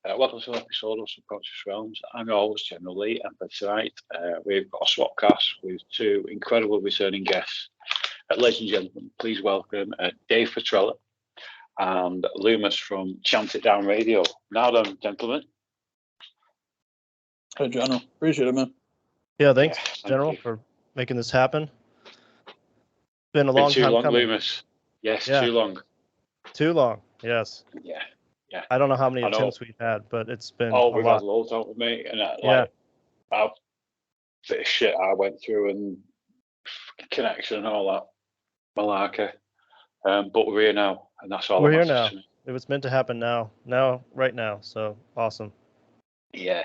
Welcome to an episode of Subconscious Realms. I'm your host, General Lee, and for tonight we've got a swapcast with two incredible returning guests. Ladies and gentlemen, please welcome Dave Petrella and Luemas from Chant It Down Radio. Now then, gentlemen. Hey, General. Appreciate it, man. Yeah, thanks, General, for making this happen. Been a long time coming. Luemas. Yes, yeah. Too long. Too long, yes. Yeah. Yeah. I don't know how many attempts we've had, but it's been we've had loads out with me. And I've bit of shit I went through and connection and all that malarkey. But we're here now, and that's all. We're here now. It was meant to happen right now. So awesome. Yeah.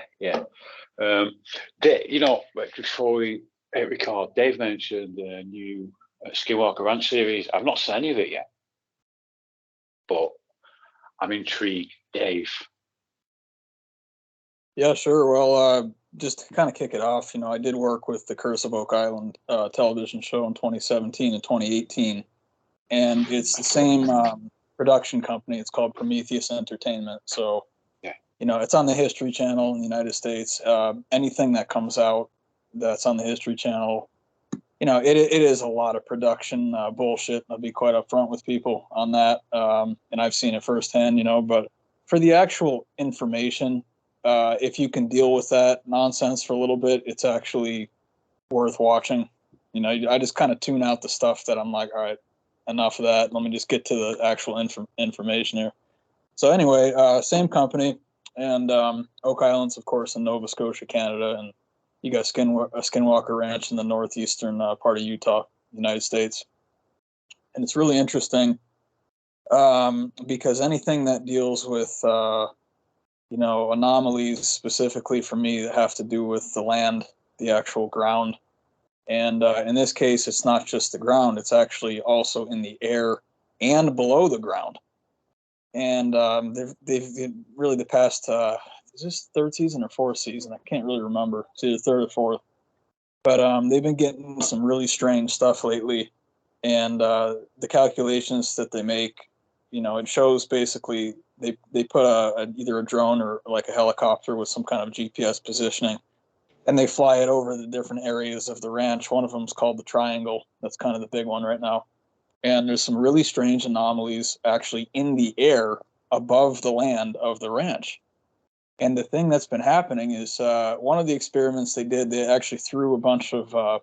Before we record, Dave mentioned the new Skinwalker Ranch series. I've not seen any of it yet, but I'm intrigued, Dave. Yeah, sure. Well, just to kind of kick it off, I did work with the Curse of Oak Island television show in 2017 and 2018, and it's the same production company. It's called Prometheus Entertainment. So, it's on the History Channel in the United States. Anything that comes out that's on the History Channel, it is a lot of production bullshit. I'll be quite upfront with people on that. And I've seen it firsthand, but for the actual information, if you can deal with that nonsense for a little bit, it's actually worth watching. I just kind of tune out the stuff that I'm like, all right, enough of that. Let me just get to the actual information here. So anyway, same company, and Oak Island's, of course, in Nova Scotia, Canada, and you got a Skinwalker Ranch in the northeastern part of Utah, United States. And it's really interesting because anything that deals with, anomalies specifically for me that have to do with the land, the actual ground. And in this case, it's not just the ground, it's actually also in the air and below the ground. And they've really the past... is this third season or fourth season? I can't really remember. It's either third or fourth. But they've been getting some really strange stuff lately. And the calculations that they make, it shows basically they put either a drone or like a helicopter with some kind of GPS positioning. And they fly it over the different areas of the ranch. One of them is called the Triangle. That's kind of the big one right now. And there's some really strange anomalies actually in the air above the land of the ranch. And the thing that's been happening is one of the experiments they did, they actually threw a bunch of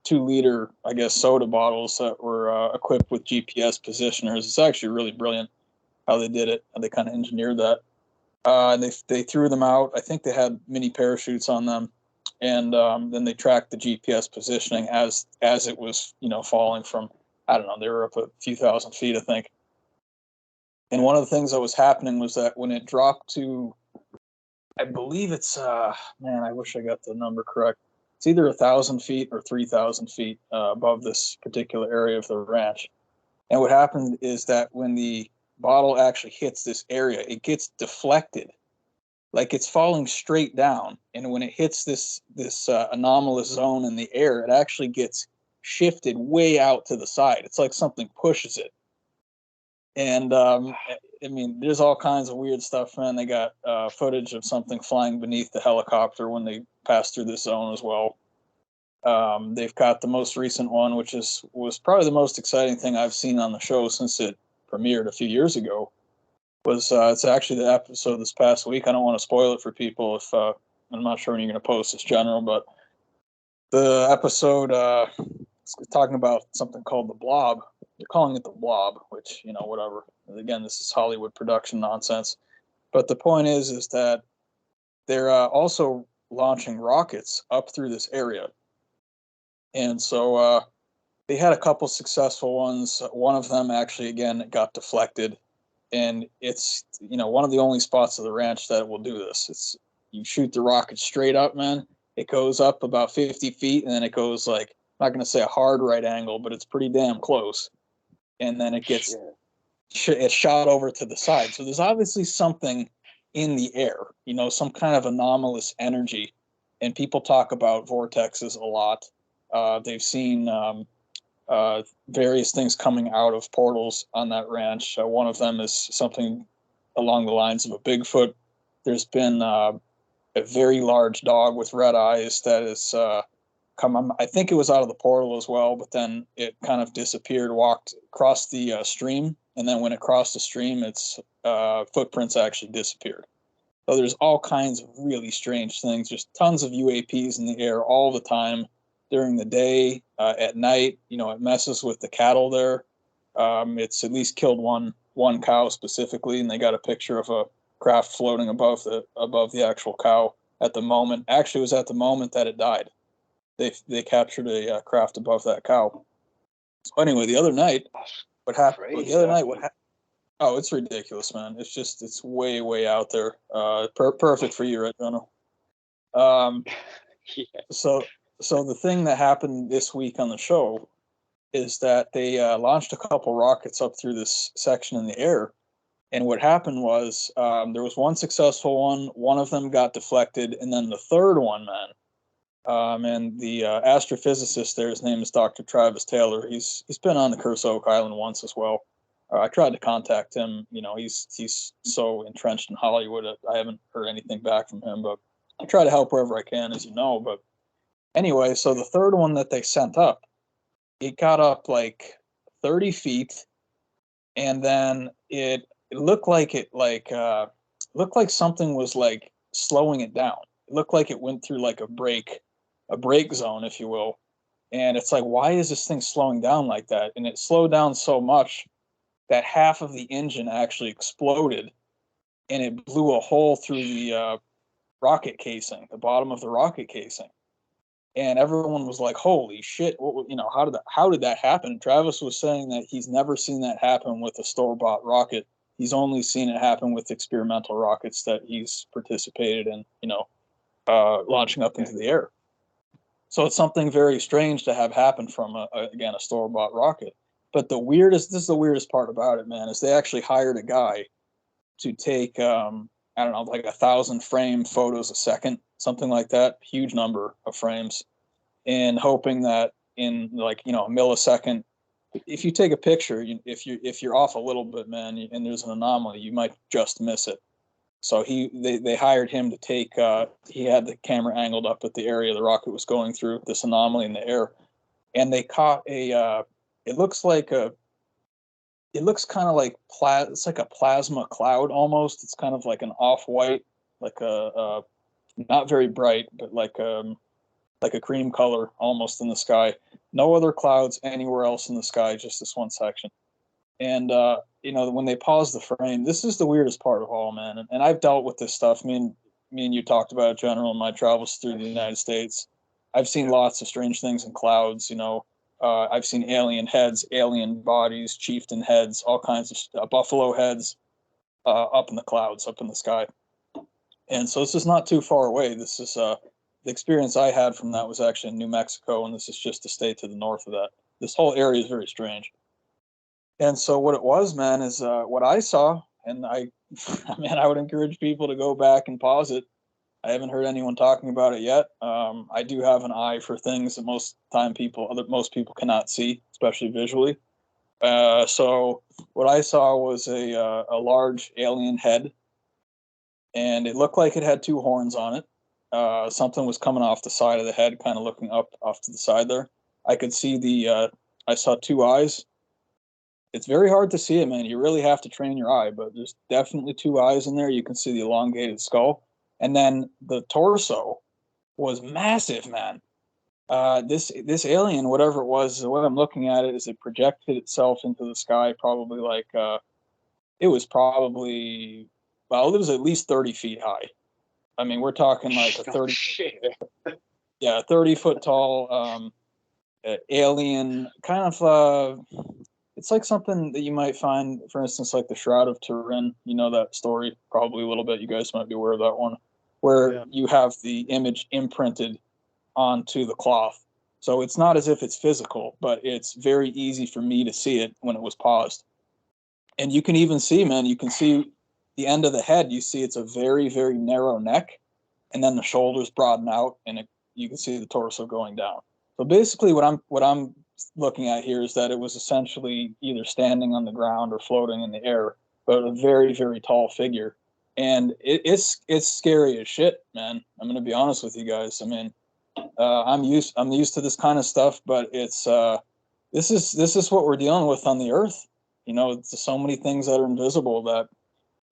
2-liter, I guess, soda bottles that were equipped with GPS positioners. It's actually really brilliant how they did it. And they kind of engineered that. And they threw them out. I think they had mini parachutes on them. And then they tracked the GPS positioning as it was, falling from, I don't know, they were up a few thousand feet, I think. And one of the things that was happening was that when it dropped to, I believe it's, I wish I got the number correct. It's either 1,000 feet or 3,000 feet above this particular area of the ranch. And what happened is that when the bottle actually hits this area, it gets deflected. Like it's falling straight down. And when it hits this anomalous zone in the air, it actually gets shifted way out to the side. It's like something pushes it. And there's all kinds of weird stuff, man. They got footage of something flying beneath the helicopter when they passed through this zone as well. They've got the most recent one, which was probably the most exciting thing I've seen on the show since it premiered a few years ago. It's actually the episode this past week. I don't want to spoil it for people if I'm not sure when you're going to post this, General, but the episode is talking about something called the Blob. They're calling it the Blob, which, whatever. Again, this is Hollywood production nonsense. But the point is that they're also launching rockets up through this area. And so they had a couple successful ones. One of them actually, again, got deflected. And it's, one of the only spots of the ranch that will do this. You shoot the rocket straight up, man. It goes up about 50 feet, and then it goes like, I'm not going to say a hard right angle, but it's pretty damn close. And then it gets it's shot over to the side. So there's obviously something in the air, some kind of anomalous energy. And people talk about vortexes a lot. They've seen various things coming out of portals on that ranch. One of them is something along the lines of a Bigfoot. there's been a very large dog with red eyes that is come. I think it was out of the portal as well, but then it kind of disappeared, walked across the stream, and then when it crossed the stream, its footprints actually disappeared. So there's all kinds of really strange things. There's tons of UAPs in the air all the time during the day, at night. It messes with the cattle there. It's at least killed one cow specifically, and they got a picture of a craft floating above the actual cow at the moment. Actually, it was at the moment that it died. They captured a craft above that cow. So anyway, the other night, what happened? Oh, it's ridiculous, man. It's way out there. Perfect for you, right, General? Yeah. So the thing that happened this week on the show is that they launched a couple rockets up through this section in the air. And what happened was there was one successful one of them got deflected, and then the third one, man. And the astrophysicist there, his name is Dr. Travis Taylor. He's been on the Curse Oak Island once as well. I tried to contact him. He's so entrenched in Hollywood. I haven't heard anything back from him, but I try to help wherever I can, as you know. But anyway, so the third one that they sent up, it got up like 30 feet, and then it looked like something was like slowing it down. It looked like it went through like a break zone, if you will. And it's like, why is this thing slowing down like that? And it slowed down so much that half of the engine actually exploded, and it blew a hole through the rocket casing, the bottom of the rocket casing. And everyone was like, holy shit, how did that happen? Travis was saying that he's never seen that happen with a store-bought rocket. He's only seen it happen with experimental rockets that he's participated in, launching up into the air. So it's something very strange to have happen from, a store-bought rocket. But this is the weirdest part about it, man, is they actually hired a guy to take, like 1,000 frame photos a second, something like that, huge number of frames, and hoping that in a millisecond, if you take a picture, if you're off a little bit, man, and there's an anomaly, you might just miss it. So they hired him to take, he had the camera angled up at the area the rocket was going through, this anomaly in the air, and they caught it looks kind of like it's like a plasma cloud almost. It's kind of like an off-white, like a not very bright, but like a cream color almost in the sky. No other clouds anywhere else in the sky, just this one section. And when they pause the frame, this is the weirdest part of all, man. And I've dealt with this stuff. Me and you talked about it, General, in my travels through the United States. I've seen lots of strange things in clouds. I've seen alien heads, alien bodies, chieftain heads, all kinds of buffalo heads up in the clouds, up in the sky. And so this is not too far away. This is the experience I had from that was actually in New Mexico, and this is just a state to the north of that. This whole area is very strange. And so what it was, man, is what I saw, and I would encourage people to go back and pause it. I haven't heard anyone talking about it yet. I do have an eye for things that most people cannot see, especially visually. So what I saw was a large alien head, and it looked like it had two horns on it. Something was coming off the side of the head, kind of looking up off to the side there. I could see I saw two eyes. It's very hard to see it, man. You really have to train your eye, but there's definitely two eyes in there. You can see the elongated skull. And then the torso was massive, man. This alien, whatever it was, the way I'm looking at it is it projected itself into the sky probably it was at least 30 feet high. I mean, we're talking like a 30, 30 foot tall alien, kind of, it's like something that you might find, for instance, like the Shroud of Turin. You know that story probably a little bit. You guys might be aware of that one, where you have the image imprinted onto the cloth. So it's not as if it's physical, but it's very easy for me to see it when it was paused. And you can even see, man, you can see the end of the head. You see it's a very, very narrow neck, and then the shoulders broaden out, and you can see the torso going down. So basically what I'm looking at here is that it was essentially either standing on the ground or floating in the air, but a very, very tall figure. and it's scary as shit, man. I'm gonna be honest with you guys. I mean, I'm used to this kind of stuff, but it's this is what we're dealing with on the earth. You know, it's so many things that are invisible that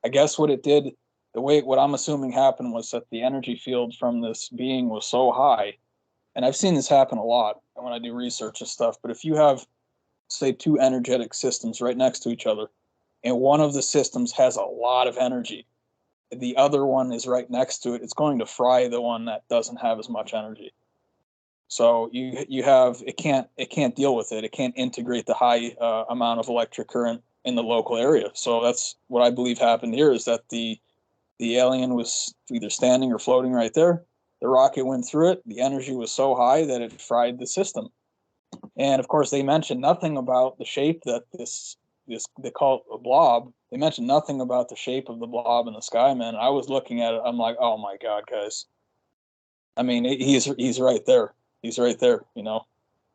I guess what it did, what I'm assuming happened was that the energy field from this being was so high, and I've seen this happen a lot when I do research and stuff. But if you have, say, two energetic systems right next to each other, and one of the systems has a lot of energy, the other one is right next to it, it's going to fry the one that doesn't have as much energy. So you have it can't deal with it. It can't integrate the high amount of electric current in the local area. So that's what I believe happened here, is that the alien was either standing or floating right there. The rocket went through it. The energy was so high that it fried the system. And of course, they mentioned nothing about the shape that this they call it a blob. They mentioned nothing about the shape of the blob in the sky, man. I was looking at it. I'm like, oh my God, guys. I mean, he's right there. He's right there. You know,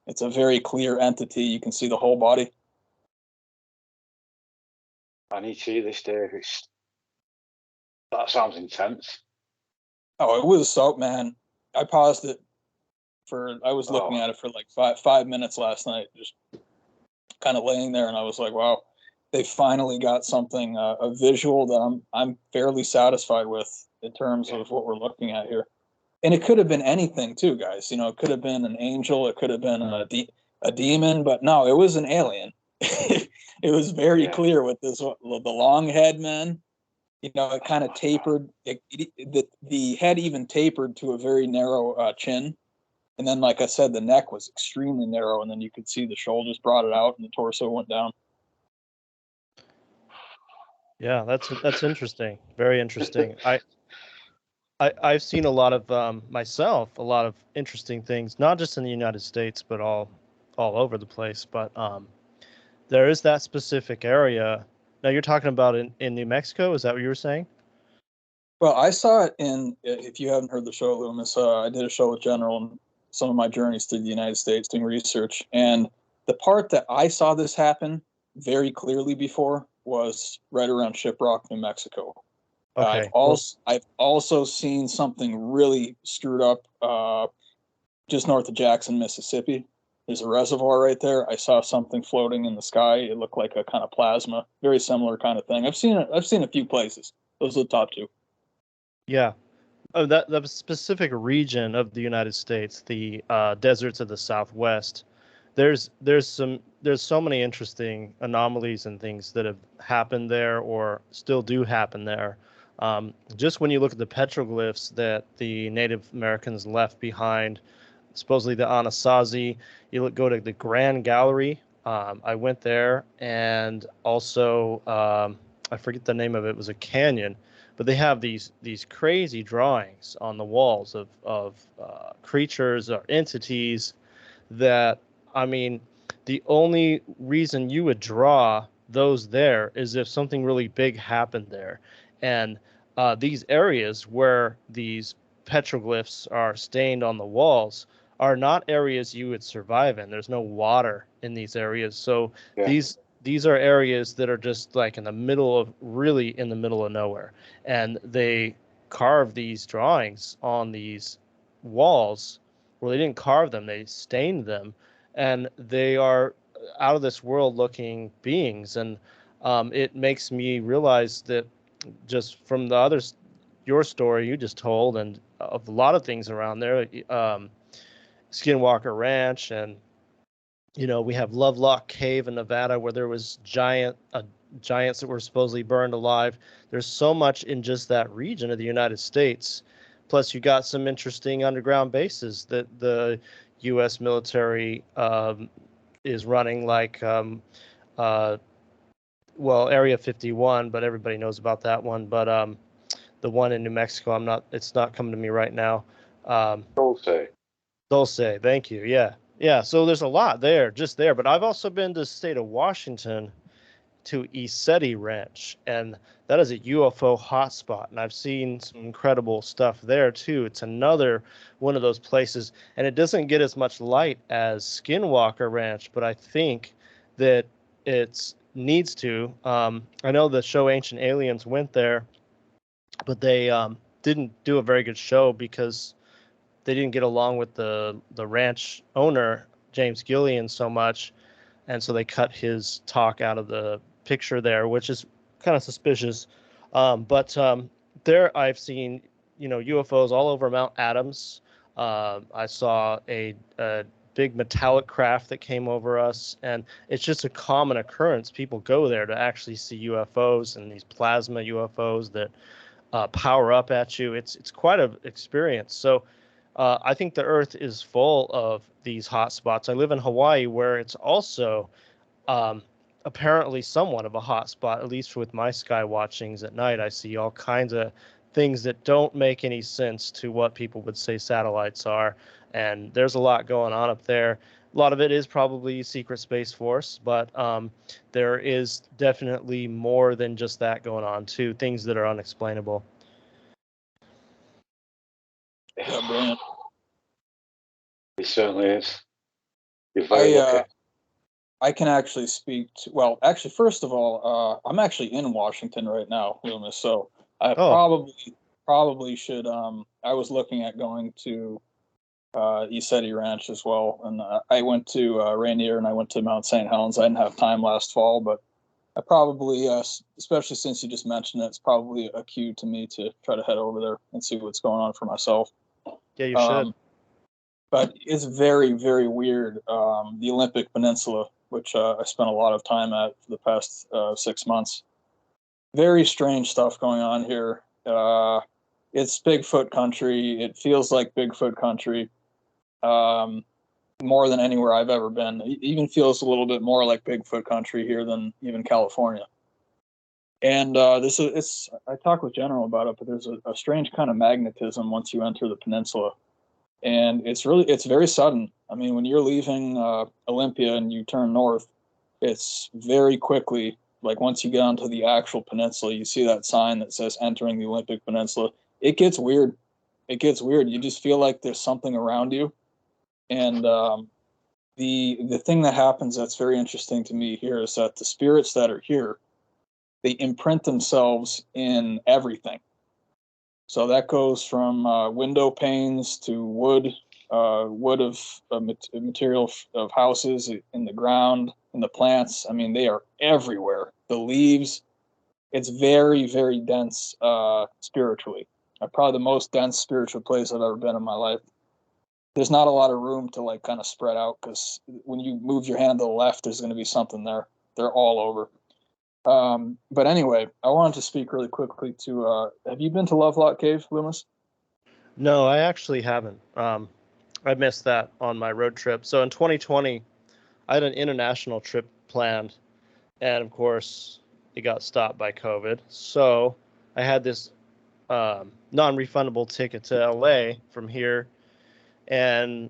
it's a very clear entity. You can see the whole body. I need to see this, Dave. That sounds intense. Oh, it was so, man. I paused it I was looking at it for like five minutes last night, just kind of laying there, and I was like, wow, they finally got something, a visual that I'm fairly satisfied with in terms of what we're looking at here. And it could have been anything too, guys. You know, it could have been an angel, it could have been a demon, but no, it was an alien. It was very clear with the long head, man. You know, it kind of tapered. The head even tapered to a very narrow chin. And then, like I said, the neck was extremely narrow, and then you could see the shoulders brought it out and the torso went down. Yeah, that's interesting. Very interesting. I've seen a lot of myself, a lot of interesting things, not just in the United States, but all over the place. But there is that specific area. Now you're talking about in New Mexico. Is that what you were saying? Well, I saw it if you haven't heard the show, Loomis, I did a show with General and some of my journeys through the United States doing research. And the part that I saw this happen very clearly before was right around Shiprock, New Mexico. Okay. I've also seen something really screwed up just north of Jackson, Mississippi. There's a reservoir right there. I saw something floating in the sky. It looked like a kind of plasma, very similar kind of thing. I've seen a few places. Those are the top two. Yeah. Oh, that specific region of the United States, the deserts of the Southwest, there's so many interesting anomalies and things that have happened there or still do happen there. Just when you look at the petroglyphs that the Native Americans left behind, supposedly the Anasazi, go to the Grand Gallery. I went there, and also I forget the name of it. It was a canyon. But they have these crazy drawings on the walls of creatures or entities that, I mean, the only reason you would draw those there is if something really big happened there. And these areas where these petroglyphs are stained on the walls are not areas you would survive in. There's no water in these areas. So these are areas that are just like really in the middle of nowhere. And they carve these drawings on these walls. Well, they didn't carve them, they stained them. And they are out of this world looking beings. And it makes me realize that just from your story you just told, and of a lot of things around there, Skinwalker Ranch, and we have Lovelock Cave in Nevada where there was giants that were supposedly burned alive. There's so much in just that region of the United States. Plus, you got some interesting underground bases that the U.S. military is running, like Area 51, but everybody knows about that one. But the one in New Mexico, it's not coming to me right now. Dulce, thank you. Yeah, so there's a lot just there. But I've also been to the state of Washington, to Isetti Ranch, and that is a UFO hotspot. And I've seen some incredible stuff there too. It's another one of those places, and it doesn't get as much light as Skinwalker Ranch, but I think that it needs to. I know the show Ancient Aliens went there, but they didn't do a very good show because they didn't get along with the ranch owner, James Gillian, so much, and so they cut his talk out of the picture there, which is kind of suspicious. But there I've seen, UFOs all over Mount Adams. I saw a big metallic craft that came over us, and it's just a common occurrence. People go there to actually see UFOs and these plasma UFOs that power up at you. It's quite an experience. So I think the Earth is full of these hot spots. I live in Hawaii, where it's also apparently somewhat of a hot spot, at least with my sky watchings at night. I see all kinds of things that don't make any sense to what people would say satellites are. And there's a lot going on up there. A lot of it is probably secret Space Force, but there is definitely more than just that going on too, things that are unexplainable. Yeah, brilliant. It certainly is. You're very lucky. I can actually speak to, well, actually, first of all, I'm actually in Washington right now, Luemas, so I probably should, I was looking at going to Isetti Ranch as well, and I went to Rainier and I went to Mount St. Helens. I didn't have time last fall, but I probably, especially since you just mentioned it, it's probably a cue to me to try to head over there and see what's going on for myself. Yeah, you should. But it's very, very weird. The Olympic Peninsula, which I spent a lot of time at for the past 6 months. Very strange stuff going on here. It's Bigfoot country. It feels like Bigfoot country more than anywhere I've ever been. It even feels a little bit more like Bigfoot country here than even California. And I talked with General about it, but there's a strange kind of magnetism once you enter the peninsula. And it's very sudden. I mean, when you're leaving Olympia and you turn north, it's very quickly, like once you get onto the actual peninsula, you see that sign that says entering the Olympic Peninsula. It gets weird. You just feel like there's something around you. And the thing that happens that's very interesting to me here is that the spirits that are here, they imprint themselves in everything. So that goes from window panes to wood of material of houses, in the ground, in the plants. I mean, they are everywhere. The leaves. It's very, very dense spiritually. Probably the most dense spiritual place I've ever been in my life. There's not a lot of room to like kind of spread out, because when you move your hand to the left, there's going to be something there. They're all over. But anyway, I wanted to speak really quickly to, have you been to Lovelock Cave, Luemas? No, I actually haven't. I missed that on my road trip. So in 2020, I had an international trip planned, and of course, it got stopped by COVID. So I had this non-refundable ticket to LA from here, and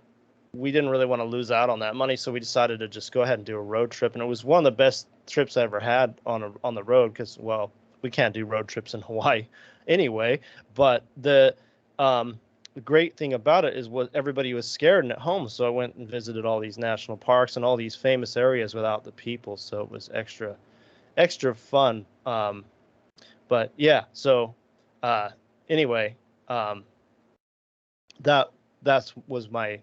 we didn't really want to lose out on that money, so we decided to just go ahead and do a road trip. And it was one of the best trips I ever had on the road, because, well, we can't do road trips in Hawaii anyway. But the great thing about it is everybody was scared and at home, so I went and visited all these national parks and all these famous areas without the people, so it was extra fun. But yeah, so anyway, that was my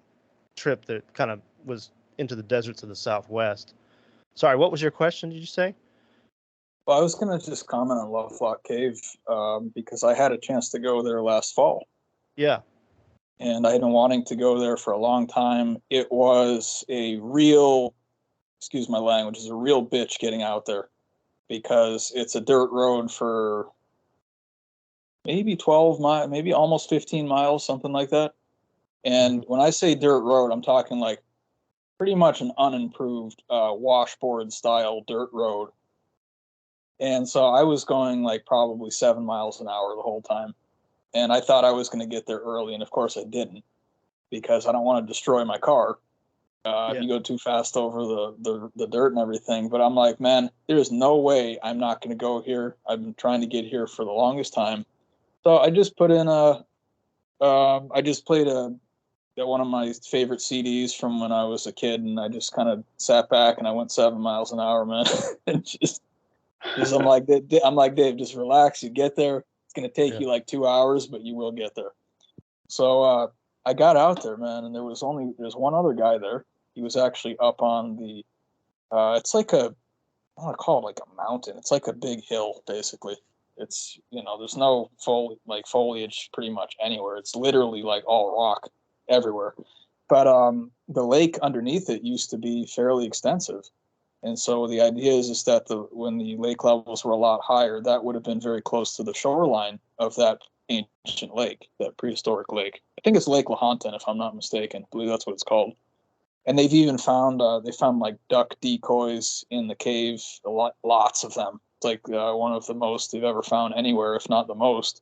trip that kind of was into the deserts of the Southwest. Sorry, what was your question, did you say? Well, I was going to just comment on Lovelock Cave because I had a chance to go there last fall. Yeah. And I had been wanting to go there for a long time. It was a real, excuse my language, is a real bitch getting out there, because it's a dirt road for maybe 12 miles, maybe almost 15 miles, something like that. And when I say dirt road, I'm talking like pretty much an unimproved washboard style dirt road. And so I was going like probably 7 miles an hour the whole time. And I thought I was going to get there early. And of course I didn't, because I don't want to destroy my car. If you go too fast over the dirt and everything. But I'm like, man, there's no way I'm not going to go here. I've been trying to get here for the longest time. So I just put in I just played one of my favorite CDs from when I was a kid, and I just kind of sat back and I went 7 miles an hour, man. And just I'm like, Dave, just relax. You get there, It's going to take you like 2 hours, but you will get there. So I got out there, man, and there's one other guy there. He was actually up on the, it's like I want to call it like a mountain. It's like a big hill, basically. It's, there's no foliage pretty much anywhere. It's literally like all rock everywhere. But the lake underneath it used to be fairly extensive. And so the idea is that when the lake levels were a lot higher, that would have been very close to the shoreline of that ancient lake, that prehistoric lake. I think it's Lake Lahontan, if I'm not mistaken. I believe that's what it's called. And they've even found like duck decoys in the cave, lots of them. It's like one of the most they've ever found anywhere, if not the most,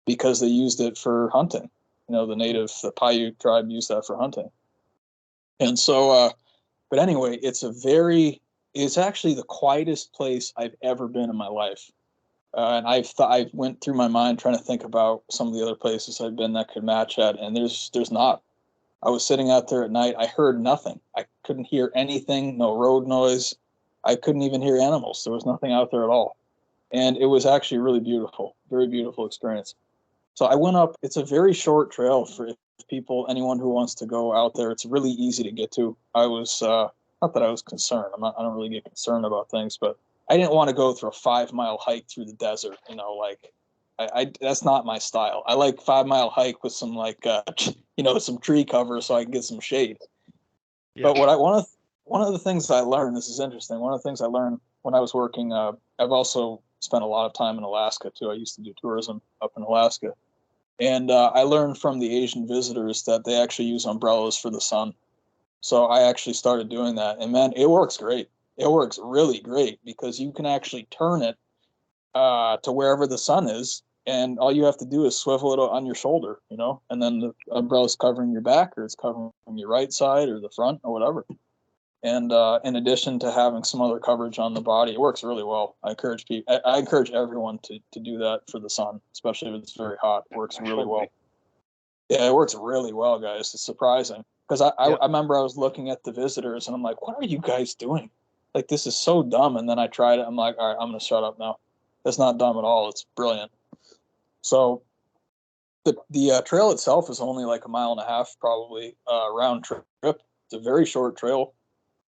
because they used it for hunting. The Paiute tribe used that for hunting. And so, but anyway, it's actually the quietest place I've ever been in my life. And I went through my mind trying to think about some of the other places I've been that could match that, and there's not. I was sitting out there at night. I heard nothing. I couldn't hear anything, no road noise. I couldn't even hear animals. There was nothing out there at all. And it was actually really beautiful, very beautiful experience. So I went up. It's a very short trail for anyone who wants to go out there. It's really easy to get to. I was, not that I was concerned. I don't really get concerned about things, but I didn't want to go through a 5-mile hike through the desert. That's not my style. I like 5-mile hike with some some tree cover so I can get some shade. Yeah. But one of the things I learned, this is interesting. One of the things I learned when I was working, I've also spent a lot of time in Alaska too. I used to do tourism up in Alaska. And I learned from the Asian visitors that they actually use umbrellas for the sun. So I actually started doing that. And man, it works great. It works really great because you can actually turn it to wherever the sun is. And all you have to do is swivel it on your shoulder, and then the umbrella's covering your back, or it's covering your right side or the front or whatever. And in addition to having some other coverage on the body, it works really well. I encourage everyone to do that for the sun, especially if it's very hot. It works really well. Yeah, it works really well, guys. It's surprising because I remember I was looking at the visitors and I'm like, what are you guys doing? Like, this is so dumb. And then I tried it. I'm like, all right, I'm going to shut up now. That's not dumb at all. It's brilliant. So the trail itself is only like 1.5 miles, probably round trip. It's a very short trail.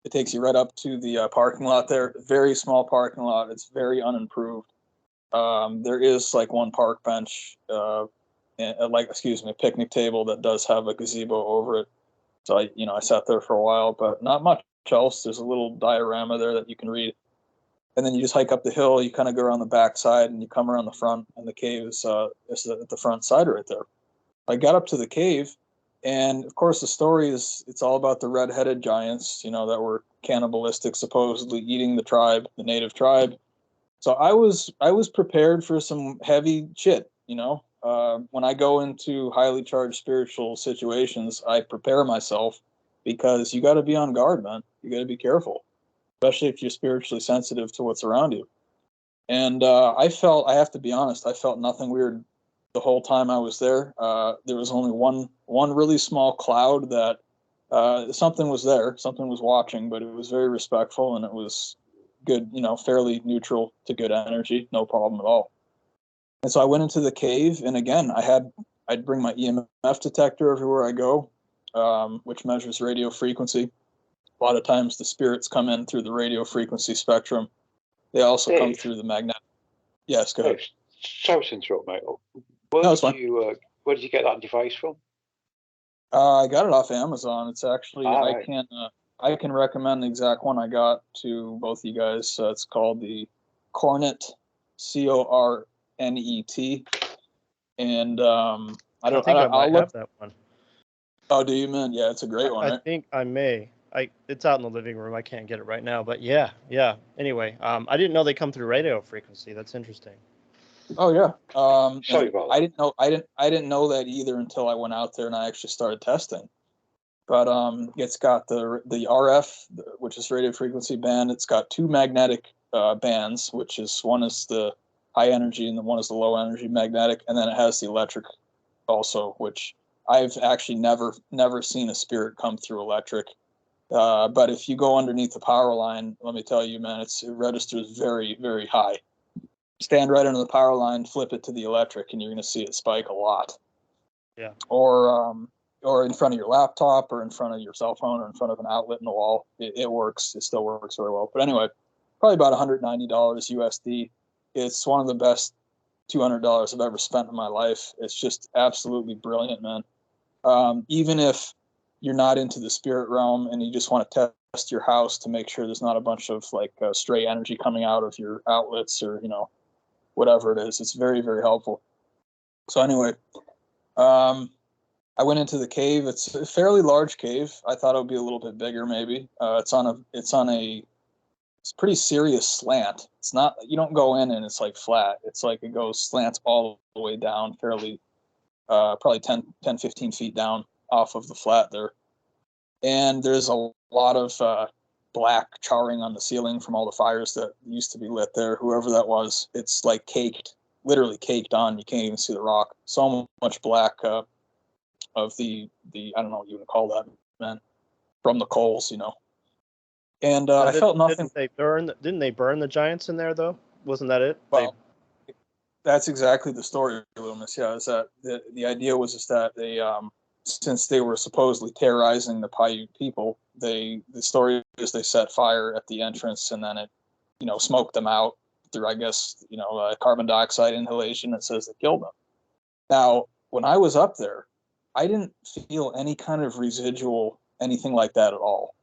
It takes you right up to the parking lot there. Very small parking lot. It's very unimproved. There is like one park bench, a picnic table that does have a gazebo over it. So I sat there for a while, but not much else. There's a little diorama there that you can read. And then you just hike up the hill. You kind of go around the back side and you come around the front, and the cave is at the front side right there. I got up to the cave, and of course the story is it's all about the red-headed giants, that were cannibalistic, supposedly eating the native tribe. So I was prepared for some heavy shit, when I go into highly charged spiritual situations, I prepare myself because you got to be on guard, man. You got to be careful, especially if you're spiritually sensitive to what's around you. And I have to be honest, I felt nothing weird the whole time I was there. There was only one really small cloud that something was there, something was watching, but it was very respectful and it was good, fairly neutral to good energy, no problem at all. And so I went into the cave, and again, I'd bring my EMF detector everywhere I go, which measures radio frequency. A lot of times the spirits come in through the radio frequency spectrum. They also come through the magnetic. Yes, go ahead. Sorry to interrupt, mate. Where did you get that device from? I got it off Amazon. It's actually I can recommend the exact one I got to both of you guys. It's called the Cornet, Cornet, and I have that one. Oh, do you, man? Yeah, it's a great one. I think I may. It's out in the living room. I can't get it right now, but yeah. Anyway, I didn't know they come through radio frequency. That's interesting. Oh yeah. Sorry about that. I didn't know that either until I went out there and I actually started testing. But it's got the RF, which is radio frequency band. It's got 2 magnetic bands, which is one is the high energy and the one is the low energy magnetic, and then it has the electric also, which I've actually never seen a spirit come through electric. But if you go underneath the power line, let me tell you, man, it registers very, very high. stand right under the power line, flip it to the electric, and you're going to see it spike a lot. Yeah. Or in front of your laptop, or in front of your cell phone, or in front of an outlet in the wall. It works. It still works very well. But anyway, probably about $190 USD. It's one of the best $200 I've ever spent in my life. It's just absolutely brilliant, man. Even if you're not into the spirit realm and you just want to test your house to make sure there's not a bunch of like stray energy coming out of your outlets, or whatever it is, it's very, very helpful. So anyway, I went into the cave. It's a fairly large cave. I thought it would be a little bit bigger, maybe. It's pretty serious slant. It's not, you don't go in and it's like flat. It's like it goes slants all the way down, fairly, probably 10, 15 feet down off of the flat there. And there's a lot of black charring on the ceiling from all the fires that used to be lit there. Whoever that was, it's like caked, literally caked on. You can't even see the rock. So much black of the I don't know what you would call that, man, from the coals, And I felt nothing. Didn't they burn the giants in there though? Wasn't that it? Well, that's exactly the story, Loomis. Yeah, is that the idea was that they since they were supposedly terrorizing the Paiute people, the story is they set fire at the entrance, and then it smoked them out through, I guess, carbon dioxide inhalation. That says they killed them. Now, when I was up there, I didn't feel any kind of residual anything like that at all.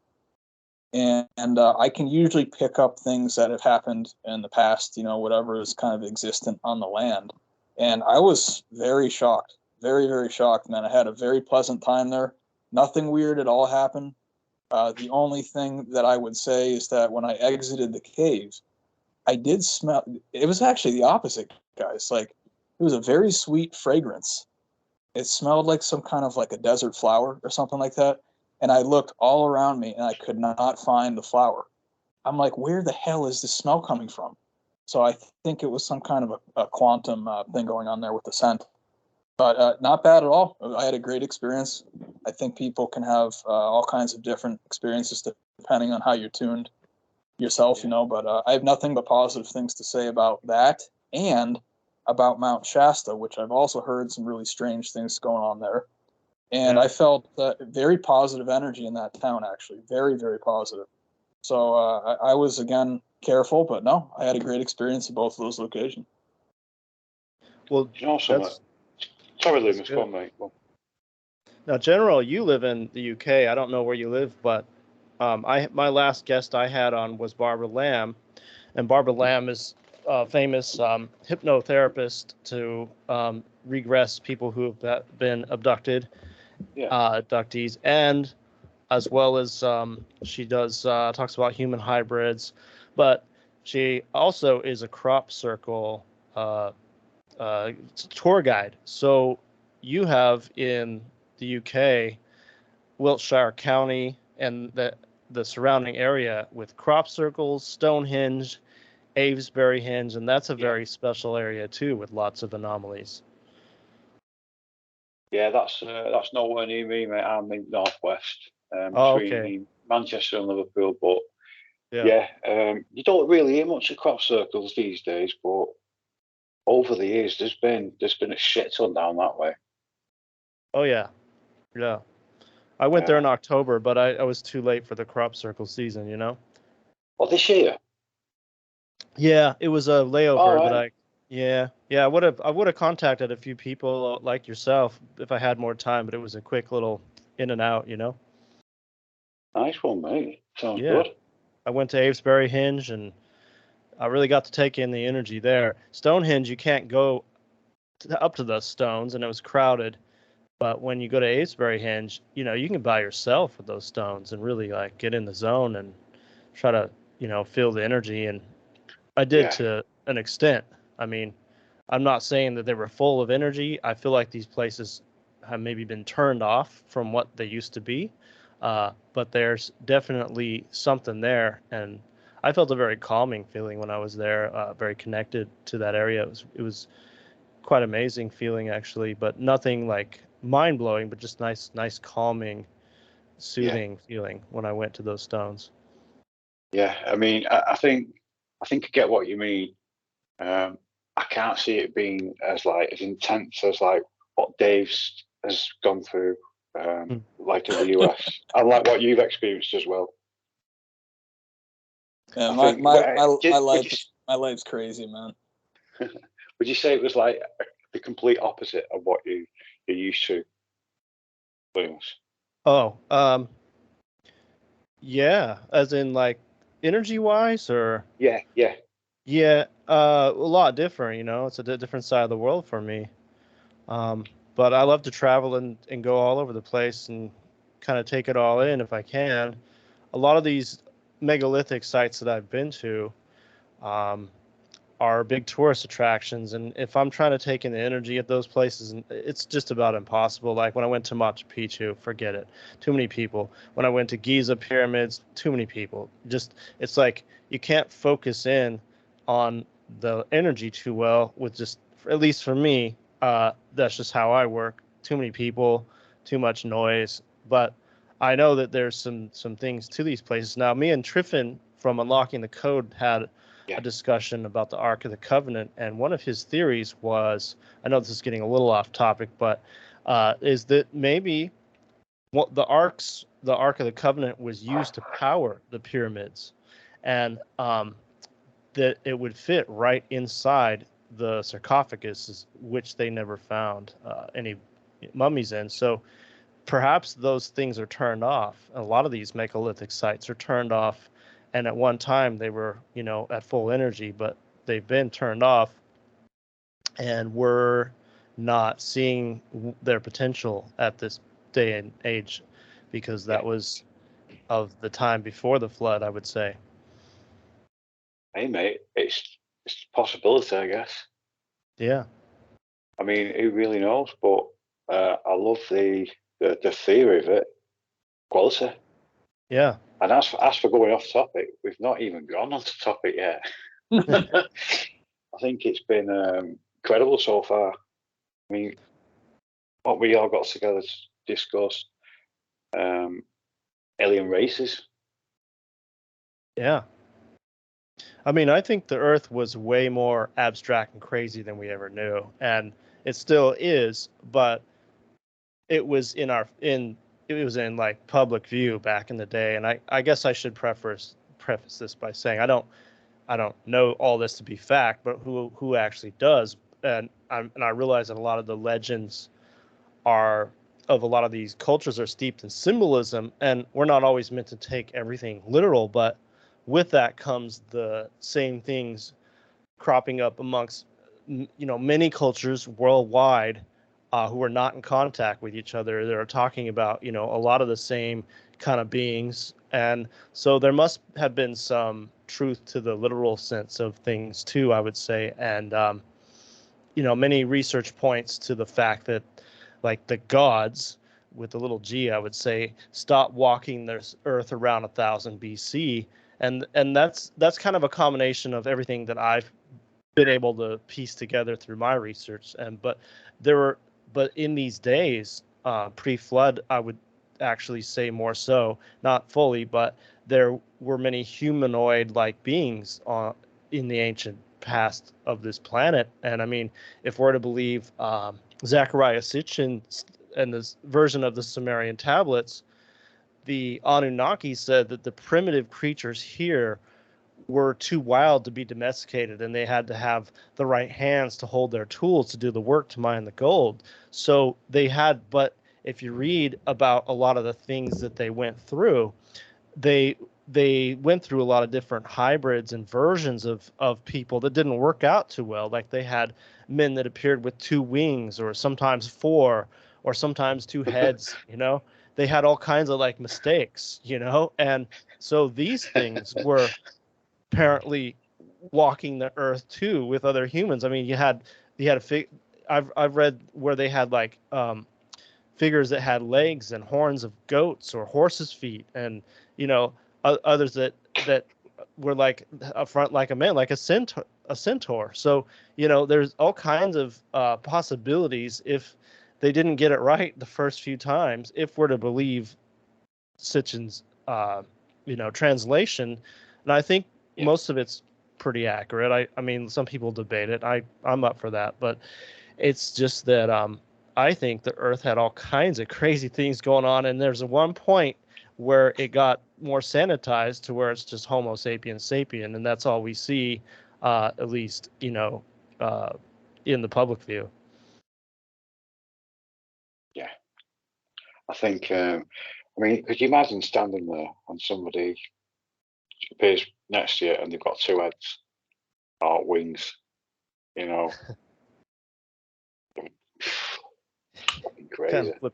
And I can usually pick up things that have happened in the past, whatever is kind of existent on the land. And I was very shocked, very, very shocked, man. I had a very pleasant time there. Nothing weird at all happened. The only thing that I would say is that when I exited the cave, I did smell, it was actually the opposite, guys. Like, it was a very sweet fragrance. It smelled like some kind of like a desert flower or something like that. And I looked all around me and I could not find the flower. I'm like, where the hell is this smell coming from? So I think it was some kind of a quantum thing going on there with the scent. But not bad at all. I had a great experience. I think people can have all kinds of different experiences depending on how you're tuned yourself, But I have nothing but positive things to say about that and about Mount Shasta, which I've also heard some really strange things going on there. And I felt very positive energy in that town, actually. Very, very positive. So I was, again, careful, but no, I had a great experience at both of those locations. Well, sorry, Loomis, go on, mate. Go on. Now, General, you live in the UK. I don't know where you live, but my last guest I had on was Barbara Lamb, and Barbara Lamb is a famous hypnotherapist to regress people who have been abducted, abductees, and as well as she does talks about human hybrids, but she also is a crop circle tour guide. So you have in the UK, Wiltshire County and the surrounding area with crop circles, Stonehenge, Avesbury Henge, and that's a very special area too with lots of anomalies. Yeah, that's nowhere near me, mate. I'm in Northwest, between Manchester and Liverpool. But you don't really hear much of crop circles these days. But over the years, there's been a shit ton down that way. Oh yeah. I went there in October, but I was too late for the crop circle season. Well, this year. Yeah, it was a layover, right. but I would have contacted a few people like yourself if I had more time, but it was a quick little in and out, Nice one, mate. Sounds good. I went to Avesbury Henge and I really got to take in the energy there. Stonehenge, you can't go up to the stones, and it was crowded. But when you go to Avesbury Henge, you can be by yourself with those stones and really like get in the zone and try to, feel the energy. And I did to an extent. I mean, I'm not saying that they were full of energy. I feel like these places have maybe been turned off from what they used to be. But there's definitely something there. And I felt a very calming feeling when I was there, very connected to that area. It was quite amazing feeling, actually, but nothing like mind-blowing, but just nice calming, soothing feeling when I went to those stones. Yeah, I mean, I think I get what you mean. I can't see it being as intense as like what Dave's has gone through, like in the US, and like what you've experienced as well. Yeah, my life's crazy, man. Would you say it was like the complete opposite of what you're used to, Luemas? Oh, yeah, as in like energy wise, or yeah, a lot different. It's a different side of the world for me. But I love to travel and go all over the place and kind of take it all in if I can. A lot of these megalithic sites that I've been to are big tourist attractions, and if I'm trying to take in the energy at those places, it's just about impossible. Like when I went to Machu Picchu, forget it, too many people. When I went to Giza pyramids, too many people. It's like you can't focus in on the energy too well with just, at least for me, that's just how I work. Too many people, too much noise. But I know that there's some things to these places. Now, me and Triffin from Unlocking the Code had a discussion about the Ark of the Covenant, and one of his theories was, I know this is getting a little off topic, but is that maybe the Ark of the Covenant was used to power the pyramids, and that it would fit right inside the sarcophagus, which they never found any mummies in. So perhaps those things are turned off. A lot of these megalithic sites are turned off, and at one time they were, at full energy, but they've been turned off, and we're not seeing their potential at this day and age, because that was of the time before the flood, I would say. Hey, mate, it's a possibility, I guess. Yeah. I mean, who really knows? But I love the theory of it. Quality. Yeah. And as for going off topic, we've not even gone on to topic yet. I think it's been incredible so far. I mean, what we all got together to discuss alien races. Yeah. I mean, I think the Earth was way more abstract and crazy than we ever knew, and it still is, but it was in like public view back in the day. And I guess I should preface this by saying I don't know all this to be fact, but who actually does. And I realize that a lot of the legends of a lot of these cultures are steeped in symbolism, and we're not always meant to take everything literal, but with that comes the same things cropping up amongst many cultures worldwide who are not in contact with each other. They're talking about a lot of the same kind of beings, and so there must have been some truth to the literal sense of things too, I would say. And many research points to the fact that, like, the gods, with a little g, I would say, stopped walking this earth around 1000 BC, and that's kind of a combination of everything that I've been able to piece together through my research. But in these days, pre-flood, I would actually say more so, not fully, but there were many humanoid-like beings in the ancient past of this planet. And I mean, if we're to believe Zechariah Sitchin and this version of the Sumerian tablets, the Anunnaki said that the primitive creatures here were too wild to be domesticated, and they had to have the right hands to hold their tools to do the work to mine the gold. So but if you read about a lot of the things that they went through, they went through a lot of different hybrids and versions of people that didn't work out too well. Like they had men that appeared with 2 wings, or sometimes 4, or sometimes 2 heads. They had all kinds of like mistakes, and so these things were apparently walking the earth too with other humans. I mean, you had I've read where they had like figures that had legs and horns of goats or horses' feet, and others that were like a front like a man, like a centaur. So there's all kinds of possibilities if they didn't get it right the first few times, if we're to believe Sitchin's translation. And I think most of it's pretty accurate. I mean, some people debate it. I'm up for that, but it's just that I think the Earth had all kinds of crazy things going on, and there's one point where it got more sanitized to where it's just Homo sapiens sapien, and that's all we see, at least, in the public view. Yeah, I think. I mean, could you imagine standing there and somebody appears next to you and they've got two heads or wings? Fucking crazy. Kind of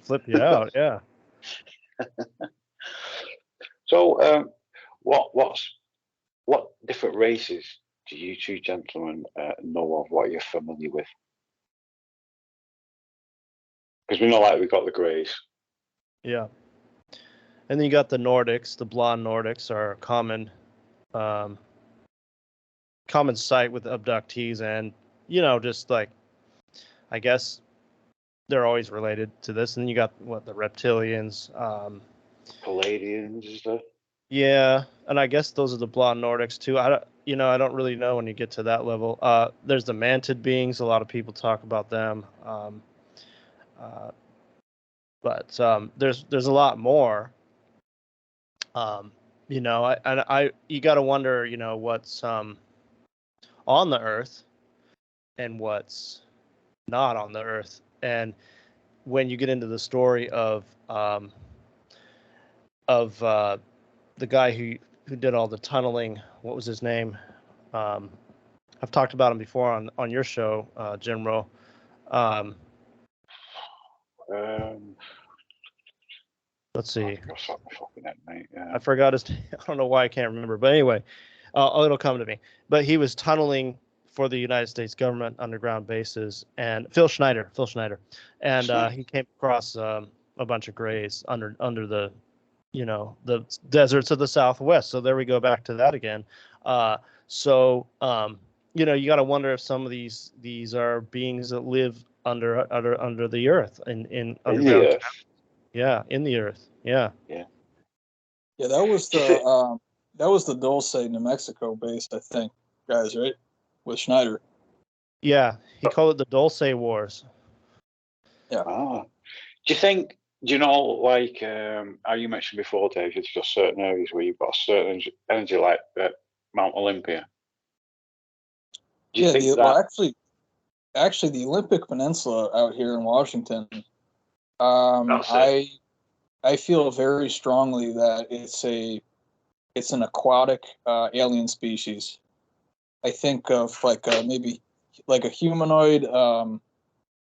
flip you out, yeah. So, what different races do you two gentlemen know of? What you're familiar with? Because we know, like, we've got the Greys. Yeah. And then you got the Nordics. The blonde Nordics are a common sight with abductees, and just like, I guess they're always related to this. And then you got the reptilians, Palladians, is there? yeah, and I guess those are the blonde Nordics too. I don't really know when you get to that level. There's the mantid beings. A lot of people talk about them. But there's a lot more. You got to wonder, what's on the Earth and what's not on the Earth. And when you get into the story of the guy who did all the tunneling, what was his name? I've talked about him before on your show, General. Let's see. I forgot his name. I don't know why I can't remember, but anyway, it'll come to me. But he was tunneling for the United States government underground bases, and Phil Schneider, and he came across a bunch of Greys under the the deserts of the Southwest. So there we go back to that again. You got to wonder if some of these are beings that live under the earth in underground. The earth. Yeah, in the earth. Yeah. Yeah, that was the Dulce, New Mexico base, I think, guys, right? With Schneider. Yeah, he called it the Dulce Wars. Yeah. Do you know, like how you mentioned before, Dave, you've got certain areas where you've got a certain energy, like Mount Olympia. Do you think that? Well, actually, the Olympic Peninsula out here in Washington, I feel very strongly that it's an aquatic alien species. I think of maybe like a humanoid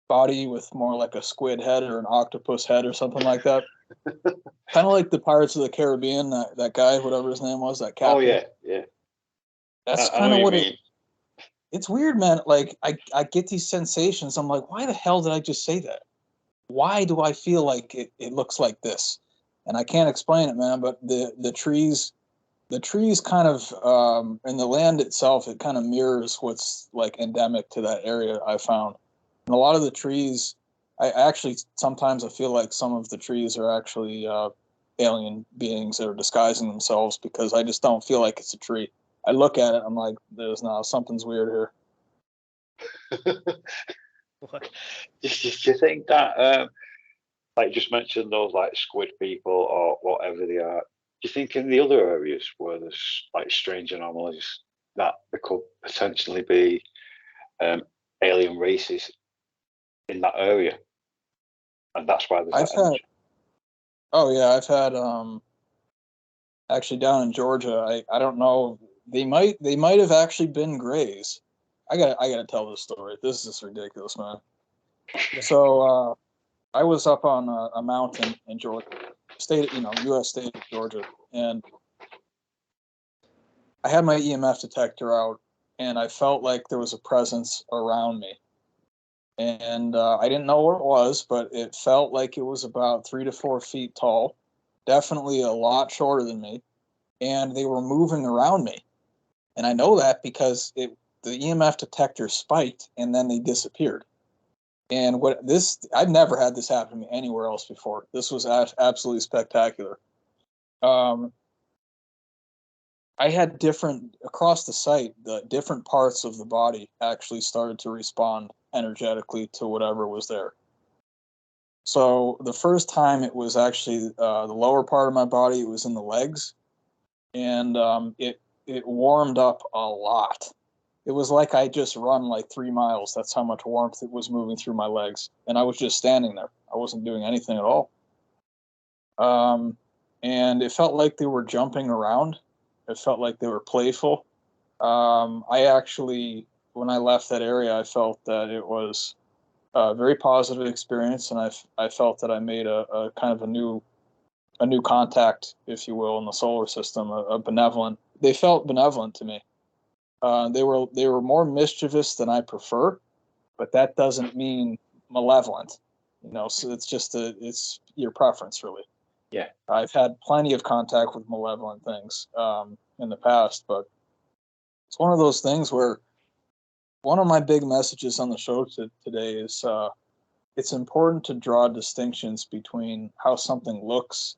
body with more like a squid head or an octopus head or something like that. Kind of like the Pirates of the Caribbean, that guy, whatever his name was, that captain. Oh yeah. That's kind of what it's weird, man. Like I get these sensations. I'm like, why the hell did I just say that? Why do I feel like it looks like this? And I can't explain it, man. But the trees kind of, and the land itself, it kind of mirrors what's like endemic to that area, I found. And a lot of the trees, sometimes I feel like some of the trees are actually alien beings that are disguising themselves, because I just don't feel like it's a tree. I look at it, I'm like, something's weird here. Do you think that, like you just mentioned, those like squid people or whatever they are, do you think in the other areas where there's like strange anomalies that there could potentially be alien races in that area, and that's why there's energy? I've had actually down in Georgia, I don't know, they might have actually been Greys. I gotta tell this story. This is just ridiculous, man. So I was up on a mountain in Georgia, U.S. state of Georgia, and I had my EMF detector out, and I felt like there was a presence around me. And I didn't know what it was, but it felt like it was about 3 to 4 feet tall, definitely a lot shorter than me, and they were moving around me. And I know that because the EMF detector spiked, and then they disappeared. And I've never had this happen to me anywhere else before. This was absolutely spectacular. I had across the site, the different parts of the body actually started to respond energetically to whatever was there. So the first time it was actually the lower part of my body, it was in the legs, and it warmed up a lot. It was like I just run like 3 miles. That's how much warmth it was moving through my legs. And I was just standing there. I wasn't doing anything at all. And it felt like they were jumping around. It felt like they were playful. I actually, when I left that area, I felt that it was a very positive experience. And I felt that I made a kind of a new contact, if you will, in the solar system, a benevolent. They felt benevolent to me. They were more mischievous than I prefer, but that doesn't mean malevolent, so it's your preference, really. Yeah. I've had plenty of contact with malevolent things in the past, but it's one of those things where one of my big messages on the show today is it's important to draw distinctions between how something looks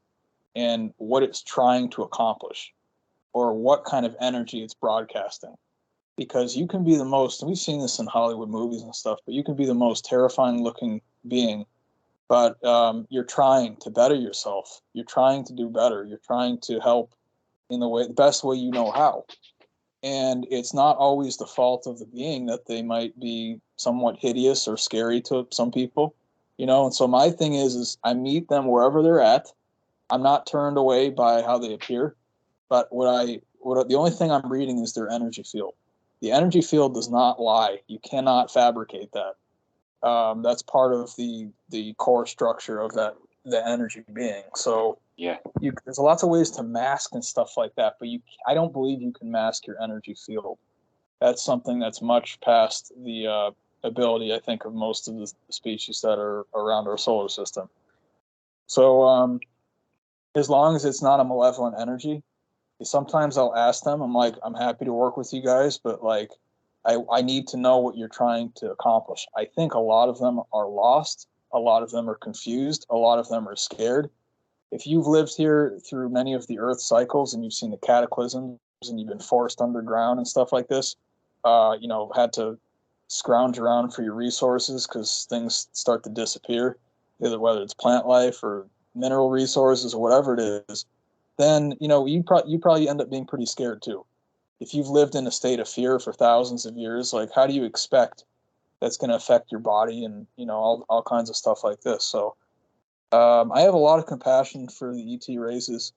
and what it's trying to accomplish, or what kind of energy it's broadcasting. Because you can be the most, and we've seen this in Hollywood movies and stuff, but you can be the most terrifying looking being, but you're trying to better yourself. You're trying to do better. You're trying to help in the best way you know how. And it's not always the fault of the being that they might be somewhat hideous or scary to some people, and so my thing is I meet them wherever they're at. I'm not turned away by how they appear, but the only thing I'm reading is their energy field. The energy field does not lie. You cannot fabricate that. That's part of the core structure of the energy being. So Yeah. There's lots of ways to mask and stuff like that, but I don't believe you can mask your energy field. That's something that's much past the ability, I think, of most of the species that are around our solar system. So as long as it's not a malevolent energy, sometimes I'll ask them, I'm like, I'm happy to work with you guys, but like, I need to know what you're trying to accomplish. I think a lot of them are lost. A lot of them are confused. A lot of them are scared. If you've lived here through many of the Earth cycles and you've seen the cataclysms and you've been forced underground and stuff like this, had to scrounge around for your resources because things start to disappear, whether it's plant life or mineral resources or whatever it is, then you probably end up being pretty scared too. If you've lived in a state of fear for thousands of years, like how do you expect that's going to affect your body and all kinds of stuff like this? So I have a lot of compassion for the ET races,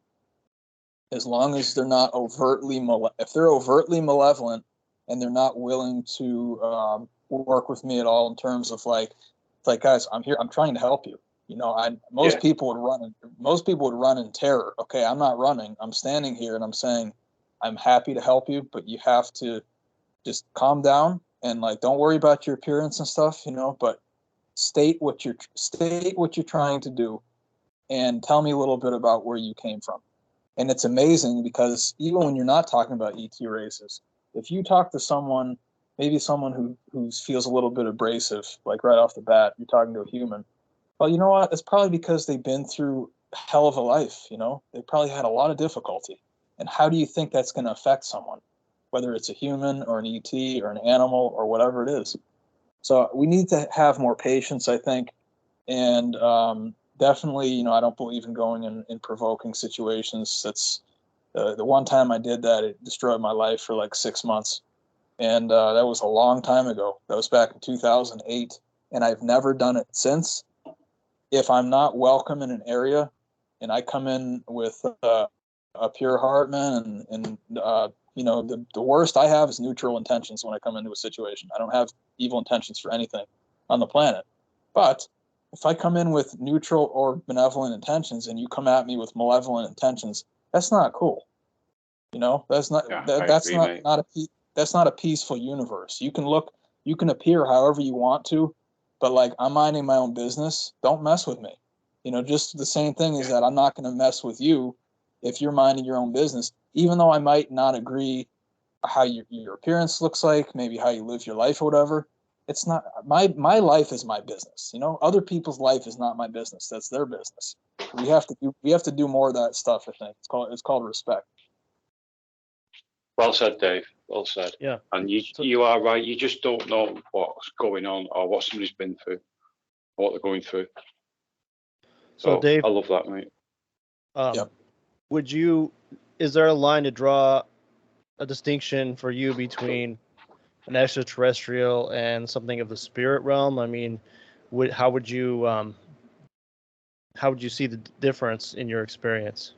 as long as they're not if they're overtly malevolent and they're not willing to work with me at all in terms of like guys, I'm here, I'm trying to help you. Most people would run in terror. Okay, I'm not running. I'm standing here and I'm saying, I'm happy to help you, but you have to just calm down and like, don't worry about your appearance and stuff, but state what you're trying to do and tell me a little bit about where you came from. And it's amazing because even when you're not talking about ET races, if you talk to someone, maybe someone who feels a little bit abrasive, like right off the bat, you're talking to a human. Well, you know what? It's probably because they've been through a hell of a life, They probably had a lot of difficulty. And how do you think that's going to affect someone, whether it's a human or an ET or an animal or whatever it is? So we need to have more patience, I think. And definitely, I don't believe in going in provoking situations. That's the one time I did that, it destroyed my life for like 6 months. And that was a long time ago. That was back in 2008. And I've never done it since. If I'm not welcome in an area and I come in with a pure heart, man, and the worst I have is neutral intentions when I come into a situation. I don't have evil intentions for anything on the planet. But if I come in with neutral or benevolent intentions and you come at me with malevolent intentions, that's not cool. That's not that's not a peaceful universe. You can appear however you want to, but like, I'm minding my own business. Don't mess with me. Just the same thing is that I'm not going to mess with you if you're minding your own business, even though I might not agree how your appearance looks like, maybe how you live your life or whatever. It's not my life is my business. Other people's life is not my business. That's their business. We have to do more of that stuff. I think it's called respect. Well said, Dave. Well said. Yeah. And you are right. You just don't know what's going on or what somebody's been through, or what they're going through. So Dave, I love that, mate. Yep. Is there a line to draw a distinction for you between an extraterrestrial and something of the spirit realm? I mean, how would you see the difference in your experience?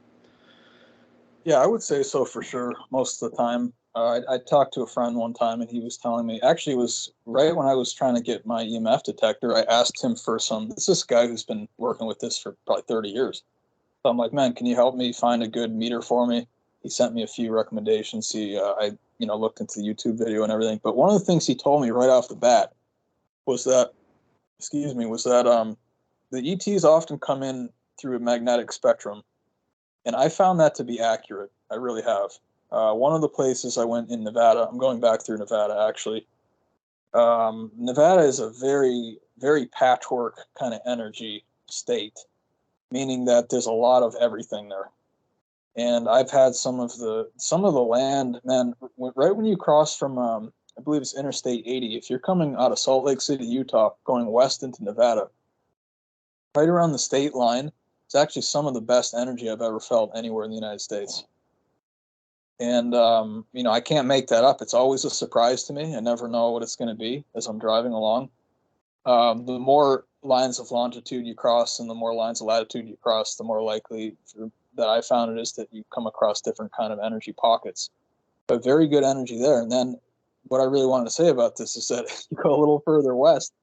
Yeah, I would say so for sure. Most of the time, I talked to a friend one time, and he was telling me. Actually, it was right when I was trying to get my EMF detector. I asked him for some. This is this guy who's been working with this for probably 30 years. So I'm like, man, can you help me find a good meter for me? He sent me a few recommendations. I looked into the YouTube video and everything. But one of the things he told me right off the bat was that, the ETs often come in through a magnetic spectrum. And I found that to be accurate. I really have. One of the places I went in Nevada, I'm going back through Nevada actually. Nevada is a very, very patchwork kind of energy state, meaning that there's a lot of everything there. And I've had some of the land, man, right when you cross from, I believe it's Interstate 80, if you're coming out of Salt Lake City, Utah, going west into Nevada, right around the state line, it's actually some of the best energy I've ever felt anywhere in the United States. And, I can't make that up. It's always a surprise to me. I never know what it's going to be as I'm driving along. The more lines of longitude you cross and the more lines of latitude you cross, the more likely that I found it is that you come across different kind of energy pockets. But very good energy there. And then what I really wanted to say about this is that you go a little further west,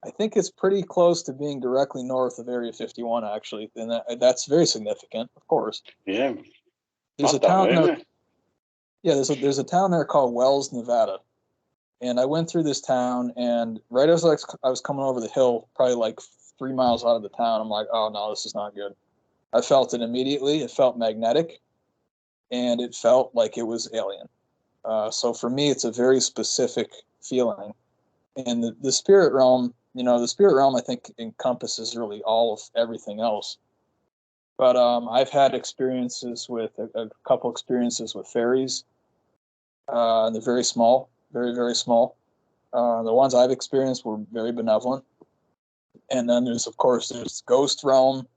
I think it's pretty close to being directly north of Area 51, actually, and that's very significant, of course. Yeah. There's a town there. Yeah, there's a town there called Wells, Nevada, and I went through this town, and right as I was coming over the hill, probably like 3 miles out of the town, I'm like, oh no, this is not good. I felt it immediately. It felt magnetic, and it felt like it was alien. So for me, it's a very specific feeling, and the spirit realm. The spirit realm, I think, encompasses really all of everything else. But I've had experiences with a couple experiences with fairies. They're very small, very, very small. The ones I've experienced were very benevolent. And then there's ghost realm.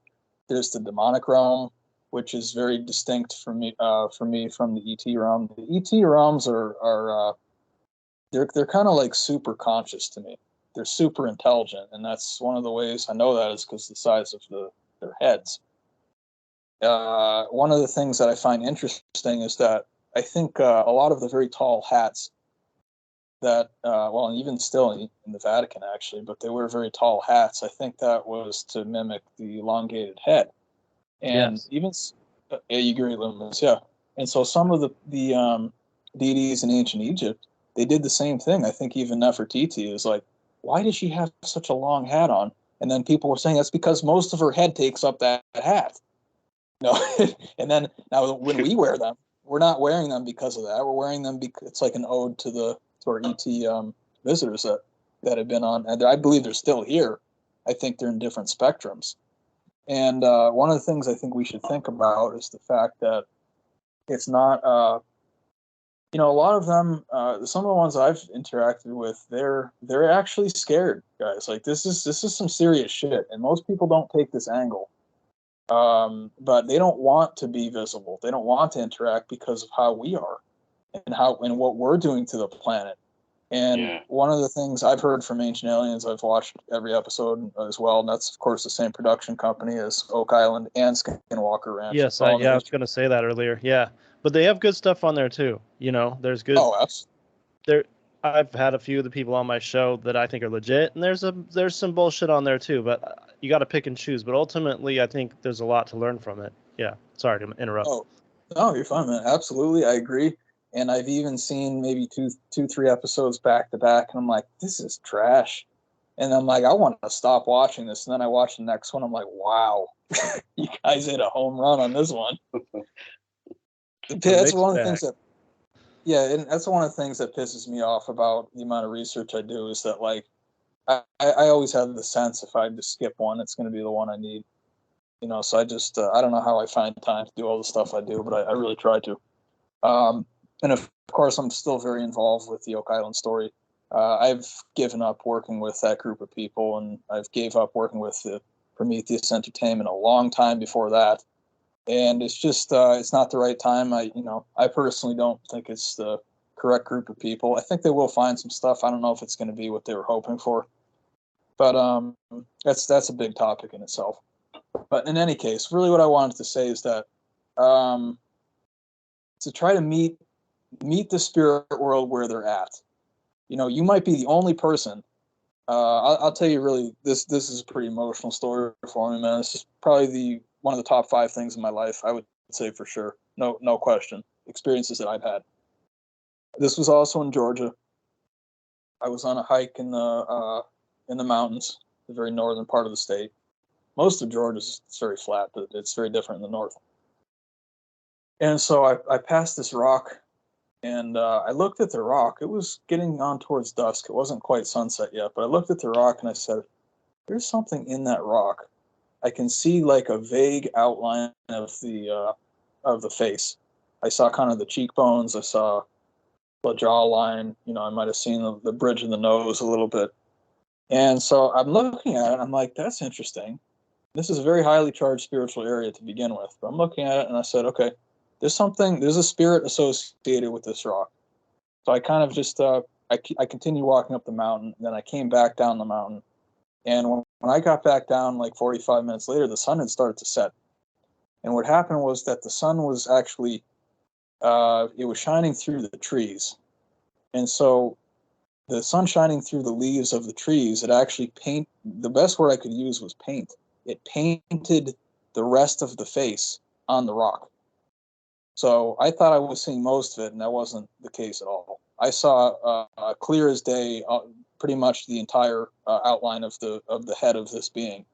There's the demonic realm, which is very distinct for me from the ET realm. The ET realms are they're kind of like super conscious to me. They're super intelligent, and that's one of the ways I know that is because the size of their heads. One of the things that I find interesting is that I think a lot of the very tall hats that, and even still in the Vatican actually, but they wear very tall hats. I think that was to mimic the elongated head. And yes. Even, you agree, Luemas, yeah. And so some of the deities in ancient Egypt, they did the same thing. I think even Nefertiti is like, why does she have such a long hat on? And then people were saying that's because most of her head takes up that hat. No, and then now when we wear them, we're not wearing them because of that. We're wearing them because it's like an ode to our ET visitors that have been on. And I believe they're still here. I think they're in different spectrums. And one of the things I think we should think about is the fact that it's not. A lot of them, some of the ones I've interacted with, they're actually scared, guys. Like this is some serious shit, and most people don't take this angle. But they don't want to be visible. They don't want to interact because of how we are, and what we're doing to the planet. And one of the things I've heard from Ancient Aliens, I've watched every episode as well, and that's of course the same production company as Oak Island and Skinwalker Ranch. Yes, I was going to say that earlier. Yeah. But they have good stuff on there too. There's good. Oh, absolutely. I've had a few of the people on my show that I think are legit, and there's some bullshit on there too. But you got to pick and choose. But ultimately, I think there's a lot to learn from it. Yeah. Sorry to interrupt. Oh, no, you're fine, man. Absolutely, I agree. And I've even seen maybe 3 episodes back to back, and I'm like, this is trash. And I'm like, I want to stop watching this. And then I watch the next one. I'm like, wow, you guys hit a home run on this one. That's one of the things that, and that's one of the things that pisses me off about the amount of research I do is that, like, I always have the sense if I just skip one, it's going to be the one I need. So I just, I don't know how I find time to do all the stuff I do, but I really try to. And of course, I'm still very involved with the Oak Island story. I've given up working with that group of people, and I've gave up working with the Prometheus Entertainment a long time before that. And it's just, it's not the right time. I personally don't think it's the correct group of people. I think they will find some stuff. I don't know if it's going to be what they were hoping for, but that's a big topic in itself. But in any case, really what I wanted to say is that to try to meet the spirit world where they're at. You might be the only person. I'll tell you, really, this is a pretty emotional story for me, man. This is probably one of the top 5 things in my life, I would say, for sure. No question. Experiences that I've had. This was also in Georgia. I was on a hike in the mountains, the very northern part of the state. Most of Georgia is very flat, but it's very different in the north. And so I passed this rock, and I looked at the rock. It was getting on towards dusk. It wasn't quite sunset yet, but I looked at the rock and I said, there's something in that rock. I can see like a vague outline of the face. I saw kind of the cheekbones. I saw the jawline. I might have seen the bridge of the nose a little bit. And so I'm looking at it. I'm like, that's interesting. This is a very highly charged spiritual area to begin with. But I'm looking at it and I said, okay, there's a spirit associated with this rock. So I kind of just, I continued walking up the mountain. And then I came back down the mountain. And when I got back down, like 45 minutes later, the sun had started to set. And what happened was that the sun was actually, it was shining through the trees. And so the sun shining through the leaves of the trees, it actually the best word I could use was paint. It painted the rest of the face on the rock. So I thought I was seeing most of it, and that wasn't the case at all. I saw clear as day, pretty much the entire outline of the head of this being.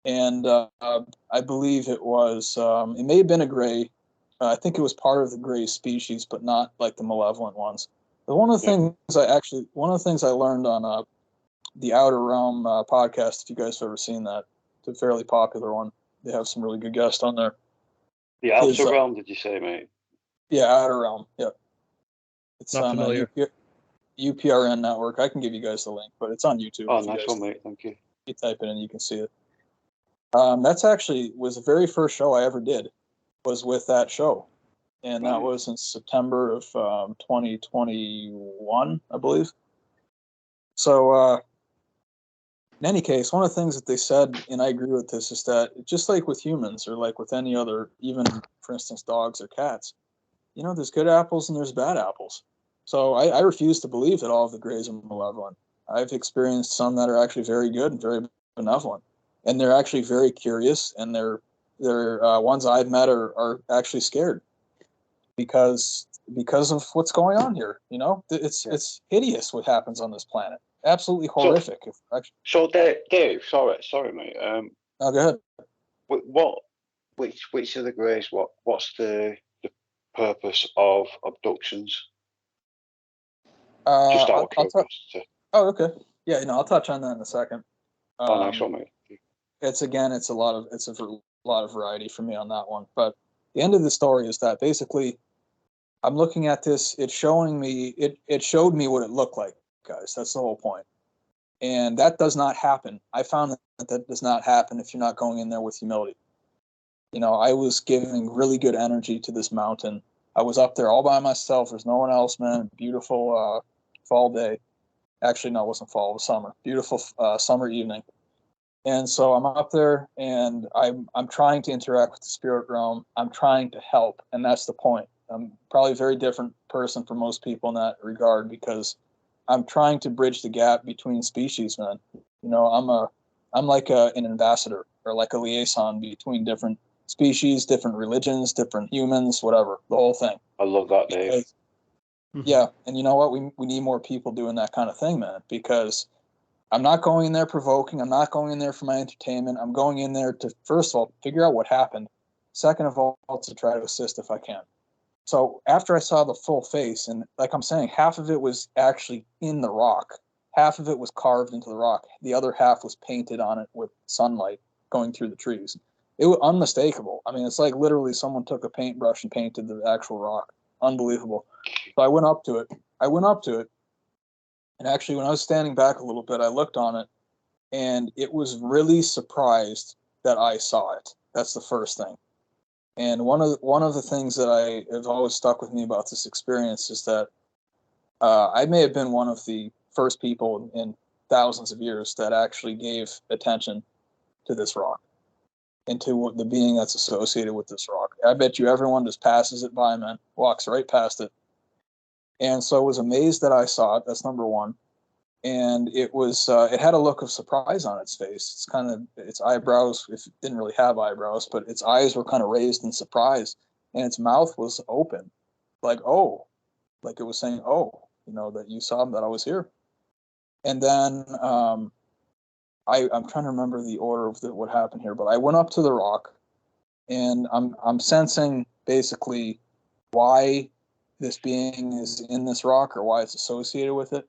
And I believe it was, it may have been a gray. I think it was part of the gray species, but not like the malevolent ones. But one of the things I learned on the Outer Realm podcast, if you guys have ever seen that, it's a fairly popular one. They have some really good guests on there. The Outer Realm, did you say, mate? Yeah, Outer Realm. Yeah. It's Not on familiar. UPRN network. I can give you guys the link, but it's on YouTube. Oh, nice one, mate. Thank you. You type it in, you can see it. That's actually was the very first show I ever did, was with that show. And that was in September of 2021, I believe. So in any case, one of the things that they said, and I agree with this, is that just like with humans or like with any other, even, for instance, dogs or cats, there's good apples and there's bad apples. So I refuse to believe that all of the grays are malevolent. I've experienced some that are actually very good and very benevolent. And they're actually very curious, and they're ones I've met are actually scared because of what's going on here. It's hideous what happens on this planet. Absolutely horrific. So Dave, sorry, mate. Oh, go ahead. Which of the greys? What's the purpose of abductions? Just out of curiosity. Oh, okay. Yeah, I'll touch on that in a second. Nice one, mate. It's a lot of variety for me on that one. But the end of the story is that basically, I'm looking at this. It showed me what it looked like, guys. That's the whole point. And that does not happen. I found that does not happen if you're not going in there with humility. I was giving really good energy to this mountain. I was up there all by myself. There's no one else, man. Beautiful fall day. Actually, no, it wasn't fall. It was summer. Beautiful summer evening. And so I'm up there, and I'm trying to interact with the spirit realm. I'm trying to help, and that's the point. I'm probably a very different person for most people in that regard because I'm trying to bridge the gap between species, man. I'm like an ambassador or like a liaison between different species, different religions, different humans, whatever, the whole thing. I love that, Dave. Yeah, and you know what? We need more people doing that kind of thing, man, because I'm not going in there provoking. I'm not going in there for my entertainment. I'm going in there to, first of all, figure out what happened. Second of all, to try to assist if I can. So after I saw the full face, and like I'm saying, half of it was actually in the rock. Half of it was carved into the rock. The other half was painted on it with sunlight going through the trees. It was unmistakable. I mean, it's like literally someone took a paintbrush and painted the actual rock. Unbelievable. So I went up to it. And actually, when I was standing back a little bit, I looked on it, and it was really surprised that I saw it. That's the first thing. And one of the things that I have always stuck with me about this experience is that I may have been one of the first people in thousands of years that actually gave attention to this rock and to the being that's associated with this rock. I bet you everyone just passes it by, man, walks right past it. And so I was amazed that I saw it. That's number one. And it was it had a look of surprise on its face. Its eyebrows, if it didn't really have eyebrows, but its eyes were kind of raised in surprise, and its mouth was open, like, oh, like it was saying, oh, that you saw that I was here. And then I'm trying to remember the order of what happened here, but I went up to the rock, and I'm sensing basically why this being is in this rock or why it's associated with it.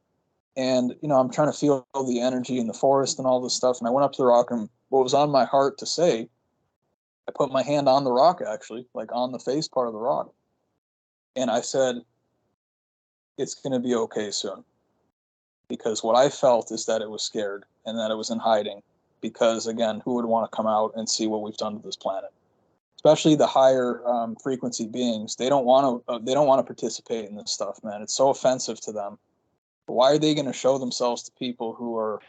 And, I'm trying to feel the energy in the forest and all this stuff. And I went up to the rock, and what was on my heart to say, I put my hand on the rock, actually, like on the face part of the rock. And I said, it's going to be okay soon. Because what I felt is that it was scared and that it was in hiding. Because, again, who would want to come out and see what we've done to this planet? Especially the higher frequency beings. They don't want to participate in this stuff, man. It's so offensive to them. Why are they going to show themselves to people who are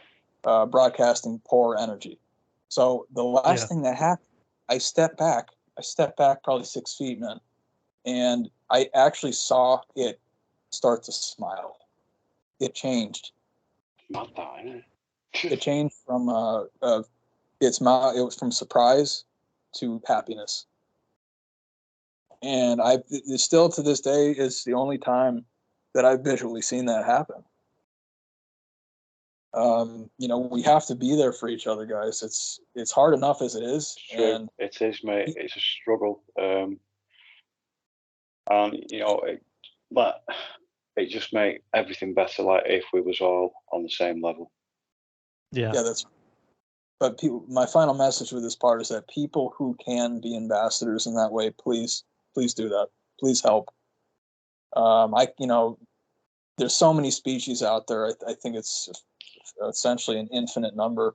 broadcasting poor energy? So the last thing that happened, I stepped back probably 6 feet, man. And I actually saw it start to smile. It changed. Not that, isn't It changed from its mouth. It was from surprise to happiness. And it's still to this day is the only time that I've visually seen that happen. We have to be there for each other, guys. It's hard enough as it is. True. And it is, mate. It's a struggle. But it just make everything better, like if we was all on the same level. Yeah. Yeah, that's. But my final message with this part is that people who can be ambassadors in that way, please do that. Please help. There's so many species out there. I think it's essentially an infinite number.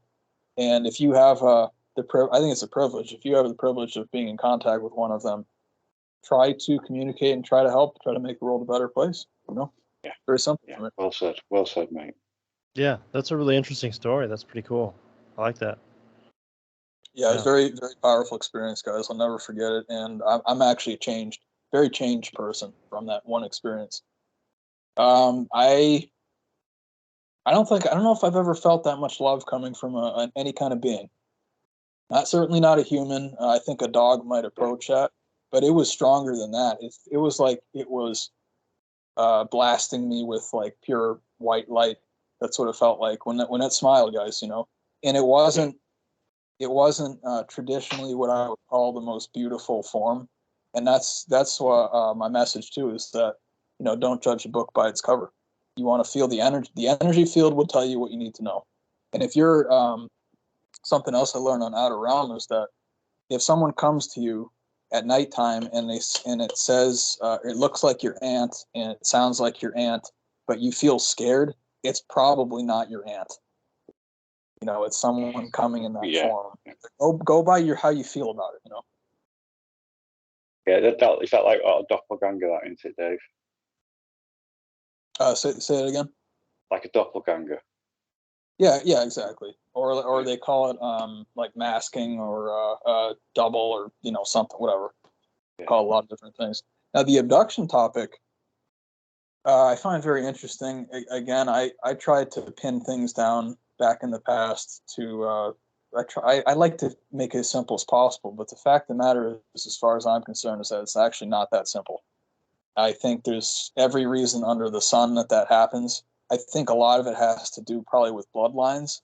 And if you have I think it's a privilege. If you have the privilege of being in contact with one of them, try to communicate and try to help, try to make the world a better place. Yeah, very simple. Yeah, well said, mate. Yeah, that's a really interesting story. That's pretty cool. I like that. Yeah, it was very, very powerful experience, guys. I'll never forget it. And I'm actually a very changed person from that one experience. I don't know if I've ever felt that much love coming from any kind of being. Certainly not a human. I think a dog might approach that, but it was stronger than that. It was like it was blasting me with like pure white light. That's what it felt like when it smiled, guys. And it wasn't traditionally what I would call the most beautiful form. And that's what my message too is that don't judge a book by its cover. You want to feel the energy. The energy field will tell you what you need to know. And if you're something else I learned on Outer Realm is that if someone comes to you at nighttime and it says it looks like your aunt and it sounds like your aunt, but you feel scared, it's probably not your aunt. It's someone coming in that form. Go by how you feel about it. Yeah, is that like a doppelganger, that, isn't it, Dave? Say it again. Like a doppelganger. Yeah, exactly. Or they call it like masking or double or something, whatever. They call it a lot of different things. Now the abduction topic, I find very interesting. Again, I tried to pin things down back in the past to I like to make it as simple as possible, but the fact of the matter is, as far as I'm concerned, is that it's actually not that simple. I think there's every reason under the sun that happens. I think a lot of it has to do probably with bloodlines,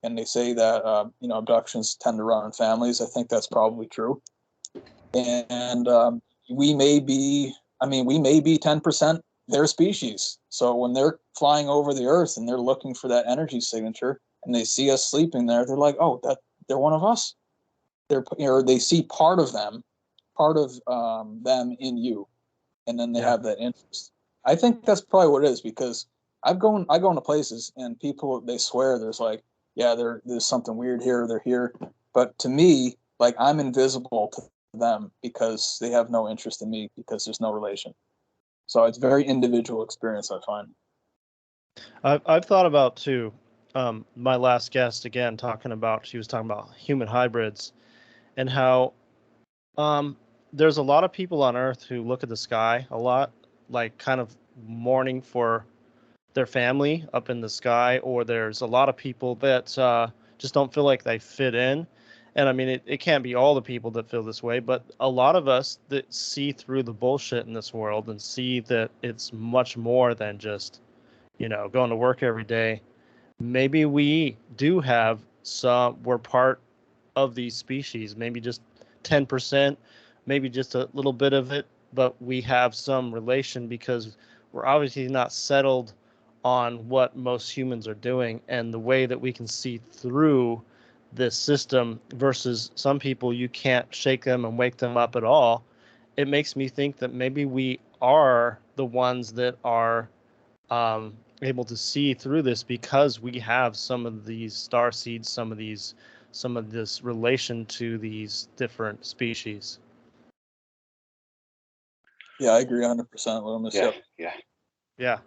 and they say that abductions tend to run in families. I think that's probably true, and we may be 10% their species. So when they're flying over the Earth and they're looking for that energy signature, and they see us sleeping there, they're like, oh, they're one of us. They see part of them in you. and then they Yeah. have that interest. I think that's probably what it is, because I go into places and people, they swear there's like, yeah, there's something weird here, they're here. But to me, like, I'm invisible to them because they have no interest in me, because there's no relation. So it's very individual experience, I find. I've thought about too. My last guest again she was talking about human hybrids and how there's a lot of people on Earth who look at the sky a lot, like kind of mourning for their family up in the sky, or there's a lot of people that just don't feel like they fit in. And I mean, it can't be all the people that feel this way, but a lot of us that see through the bullshit in this world and see that it's much more than just, going to work every day. Maybe we do have we're part of these species, maybe just 10%, maybe just a little bit of it, but we have some relation because we're obviously not settled on what most humans are doing and the way that we can see through this system versus some people, you can't shake them and wake them up at all. It makes me think that maybe we are the ones that are able to see through this because we have some of these star seeds, some of this relation to these different species. Yeah, I agree 100%, Luemas. Yeah, Yep. Yeah.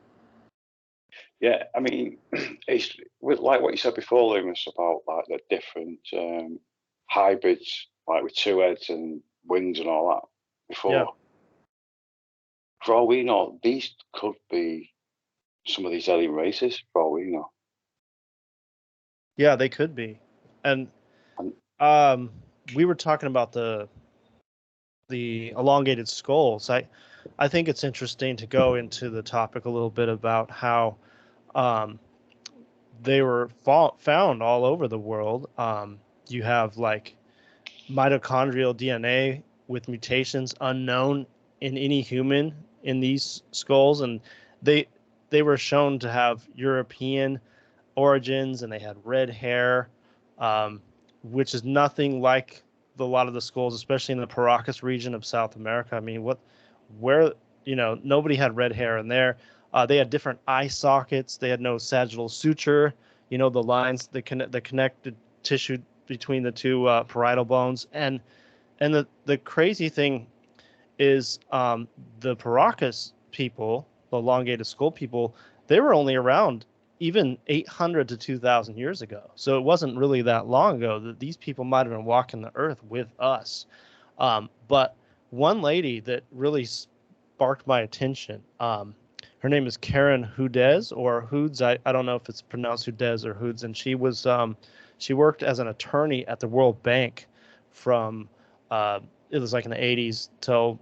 Yeah. I mean, it's with like what you said before, Luemas, about like the different hybrids, like with two heads and wings and all that. Before, Yeah. for all we know, these could be some of these alien races. For all we know. Yeah, they could be. And we were talking about the elongated skulls. I think it's interesting to go into the topic a little bit about how they were found all over the world. You have like mitochondrial DNA with mutations unknown in any human in these skulls, and they were shown to have European origins, and they had red hair, which is nothing like a lot of the skulls, especially in the Paracas region of South America. I mean, nobody had red hair in there. They had different eye sockets. They had no sagittal suture. The lines that the connected tissue between the two parietal bones. And the crazy thing is the Paracas people, the elongated skull people, they were only around even 800 to 2,000 years ago. So it wasn't really that long ago that these people might have been walking the earth with us. But one lady that really sparked my attention, her name is Karen Hudez or Hoods. I don't know if it's pronounced Hudez or Hoods. And she worked as an attorney at the World Bank from it was like in the 80s till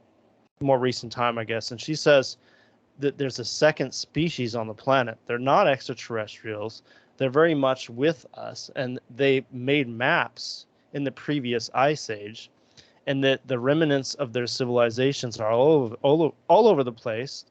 more recent time, I guess. And she says that there's a second species on the planet. They're not extraterrestrials. They're very much with us, and they made maps in the previous ice age, and that the remnants of their civilizations are all over the place,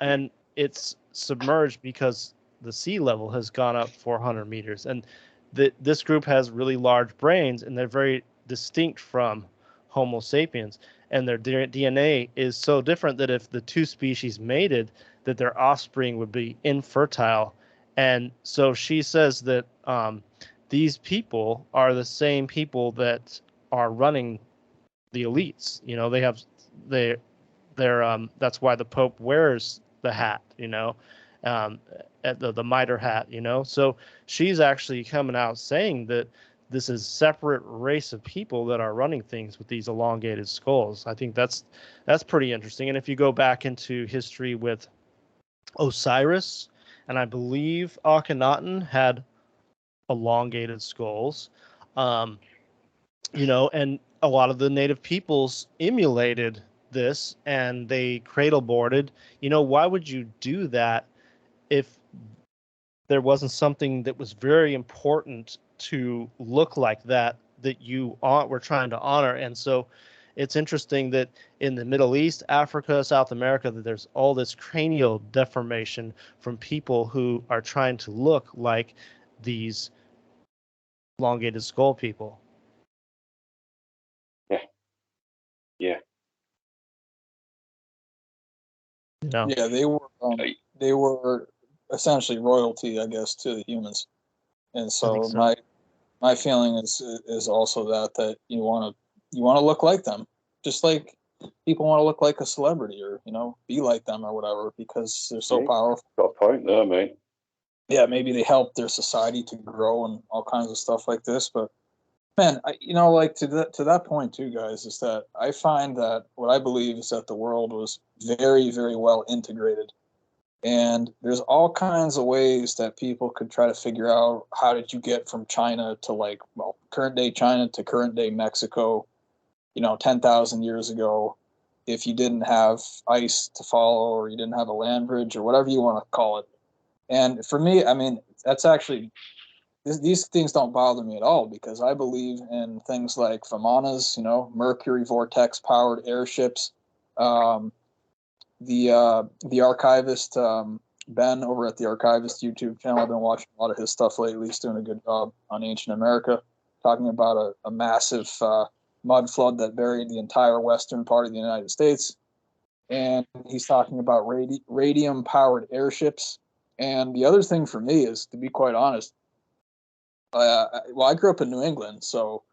and it's submerged because the sea level has gone up 400 meters. And this group has really large brains, and they're very distinct from Homo sapiens, and their DNA is so different that if the two species mated, that their offspring would be infertile. And so she says that these people are the same people that are running the elites. They're that's why the Pope wears the hat, at the mitre hat, So she's actually coming out saying that this is separate race of people that are running things with these elongated skulls. I think that's pretty interesting. And if you go back into history with Osiris, and I believe Akhenaten had elongated skulls, and a lot of the native peoples emulated this and they cradle boarded. Why would you do that if there wasn't something that was very important to look like that you were trying to honor? And so it's interesting that in the Middle East, Africa, South America, that there's all this cranial deformation from people who are trying to look like these elongated skull people. Yeah. You know? Yeah, they were essentially royalty, I guess, to the humans. And so, my feeling is also that you want to look like them, just like people want to look like a celebrity, or be like them or whatever, because they're so powerful. Got a point there, mate. Yeah, maybe they help their society to grow and all kinds of stuff like this. But man, like to that point too, guys, is that I find that what I believe is that the world was very, very well integrated. And there's all kinds of ways that people could try to figure out how did you get from China to current day China to current day Mexico, 10,000 years ago, if you didn't have ice to follow, or you didn't have a land bridge, or whatever you want to call it. And for me, I mean, that's actually, these things don't bother me at all, because I believe in things like Vimanas, Mercury vortex powered airships. The archivist, Ben over at the Archivist YouTube channel, I've been watching a lot of his stuff lately. He's doing a good job on ancient America, talking about a massive mud flood that buried the entire western part of the United States. And he's talking about radium powered airships. And the other thing for me is, to be quite honest, I grew up in New England. So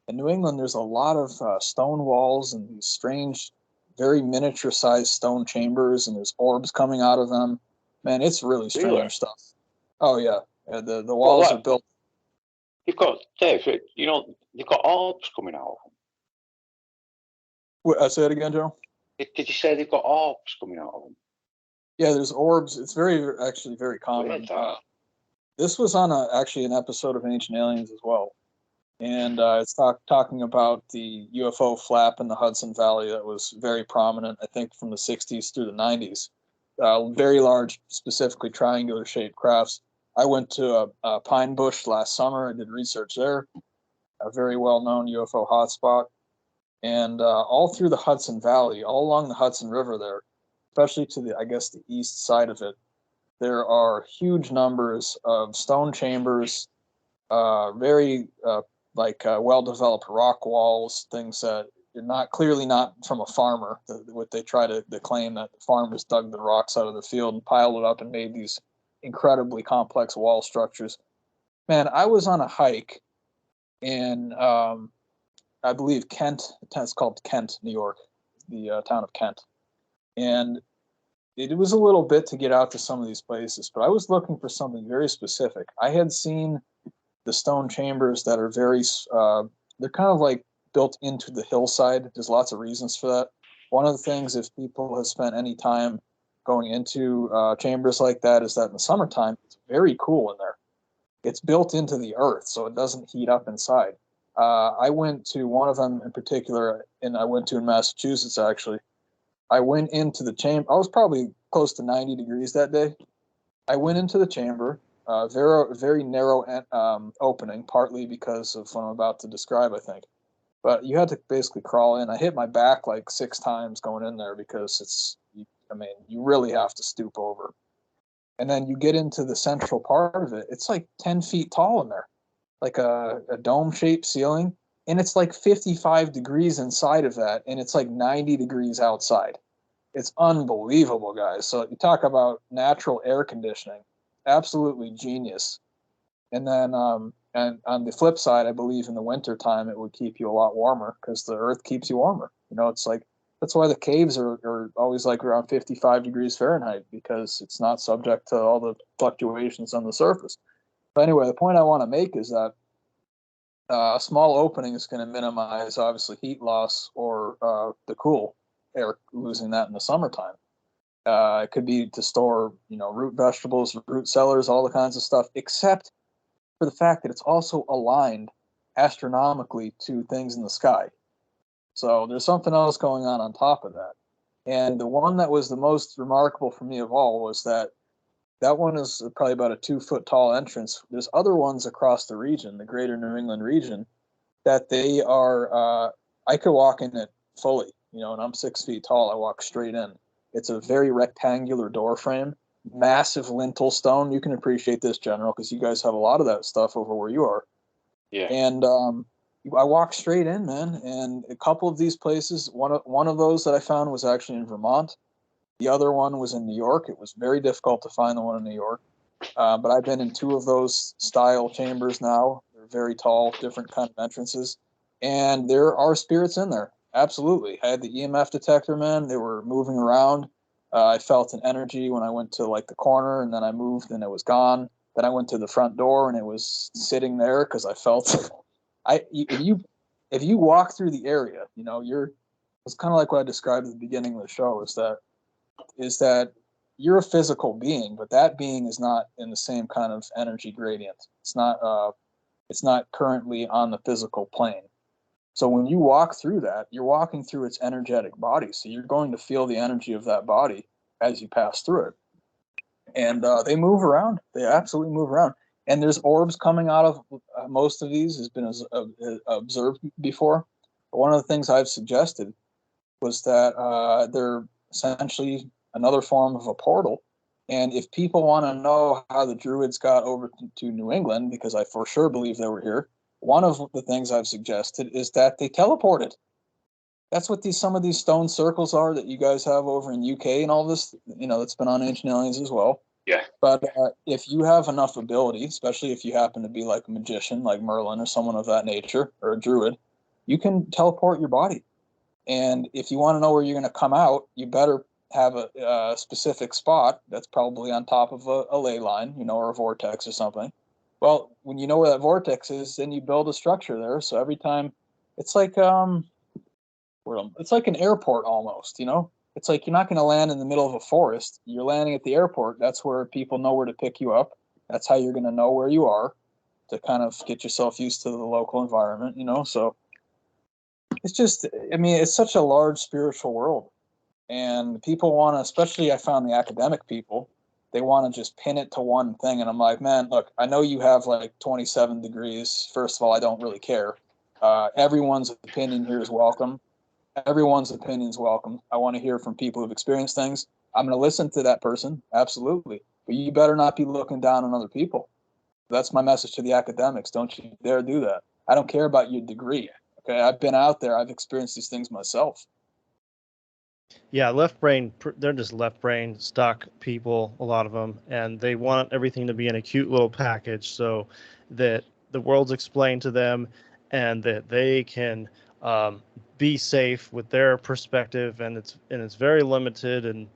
in New England, there's a lot of stone walls and these strange, very miniature sized stone chambers, and there's orbs coming out of them. Man, it's really strange stuff. Oh yeah, the walls are built. You've got, Dave, you've got orbs coming out of them. Say it again, Joe. Did you say they've got orbs coming out of them? Yeah, there's orbs. It's actually very common. This was on actually an episode of Ancient Aliens as well. And it's talking about the UFO flap in the Hudson Valley that was very prominent, I think, from the 60s through the 90s. Very large, specifically triangular-shaped crafts. I went to a Pine Bush last summer. I did research there, a very well-known UFO hotspot. And all through the Hudson Valley, all along the Hudson River there, especially to the east side of it, there are huge numbers of stone chambers, very well-developed rock walls, things that are clearly not from a farmer. What they try to claim that the farmers dug the rocks out of the field and piled it up and made these incredibly complex wall structures. Man, I was on a hike in, I believe, Kent. It's called Kent, New York, the town of Kent. And it was a little bit to get out to some of these places, but I was looking for something very specific. I had seen the stone chambers that are they're kind of like built into the hillside. There's lots of reasons for that. One of the things, if people have spent any time going into chambers like that, is that in the summertime, it's very cool in there. It's built into the earth, so it doesn't heat up inside. I went to one of them in particular, and I went to in Massachusetts, actually. I went into the chamber. I was probably close to 90 degrees that day. I went into the chamber, very narrow opening, partly because of what I'm about to describe, I think. But you had to basically crawl in. I hit my back like 6 times going in there, because you really have to stoop over. And then you get into the central part of it. It's like 10 feet tall in there, like a dome-shaped ceiling. And it's like 55 degrees inside of that, and it's like 90 degrees outside. It's unbelievable, guys. So you talk about natural air conditioning, absolutely genius. And then, and on the flip side, I believe in the winter time it would keep you a lot warmer, because the earth keeps you warmer. It's like, that's why the caves are always like around 55 degrees Fahrenheit, because it's not subject to all the fluctuations on the surface. But anyway, the point I want to make is that a small opening is going to minimize, obviously, heat loss or the cool air, losing that in the summertime. It could be to store, root vegetables, root cellars, all the kinds of stuff, except for the fact that it's also aligned astronomically to things in the sky. So there's something else going on top of that. And the one that was the most remarkable for me of all was that one is probably about a 2-foot tall entrance. There's other ones across the region, the greater New England region, that they are, I could walk in it fully, and I'm 6 feet tall. I walk straight in. It's a very rectangular door frame, massive lintel stone. You can appreciate this, General, because you guys have a lot of that stuff over where you are. Yeah. And I walked straight in, man. And a couple of these places, one of those that I found was actually in Vermont. The other one was in New York. It was very difficult to find the one in New York. But I've been in 2 of those style chambers now. They're very tall, different kind of entrances. And there are spirits in there. Absolutely. I had the EMF detector, man. They were moving around. I felt an energy when I went to like the corner, and then I moved and it was gone. Then I went to the front door and it was sitting there because I felt if you walk through the area, you know, it's kind of like what I described at the beginning of the show is that you're a physical being, but that being is not in the same kind of energy gradient. It's not currently on the physical plane. So when you walk through that, you're walking through its energetic body. So you're going to feel the energy of that body as you pass through it. And they move around. They absolutely move around. And there's orbs coming out of most of these has been observed before. But one of the things I've suggested was that they're essentially another form of a portal. And if people want to know how the Druids got over to New England, because I for sure believe they were here, one of the things I've suggested is that they teleported. That's what some of these stone circles are that you guys have over in UK and all this, you know, that's been on Ancient Aliens as well. Yeah. But if you have enough ability, especially if you happen to be like a magician, like Merlin or someone of that nature, or a druid, you can teleport your body. And if you want to know where you're going to come out, you better have a specific spot that's probably on top of a ley line, you know, or a vortex or something. Well, when you know where that vortex is, then you build a structure there. So every time, it's like an airport almost, you know. It's like you're not going to land in the middle of a forest. You're landing at the airport. That's where people know where to pick you up. That's how you're going to know where you are to kind of get yourself used to the local environment, you know. So it's just, I mean, it's such a large spiritual world. And people want to, especially I found the academic people, they want to just pin it to one thing. And I'm like, man, look, I know you have like 27 degrees. First of all, I don't really care. Everyone's opinion here is welcome. Everyone's opinion is welcome. I want to hear from people who've experienced things. I'm going to listen to that person. Absolutely. But you better not be looking down on other people. That's my message to the academics. Don't you dare do that. I don't care about your degree. Okay. I've been out there. I've experienced these things myself. Yeah, left brain, they're just left brain stuck people, a lot of them, and they want everything to be in a cute little package so that the world's explained to them and that they can be safe with their perspective, and it's very limited, and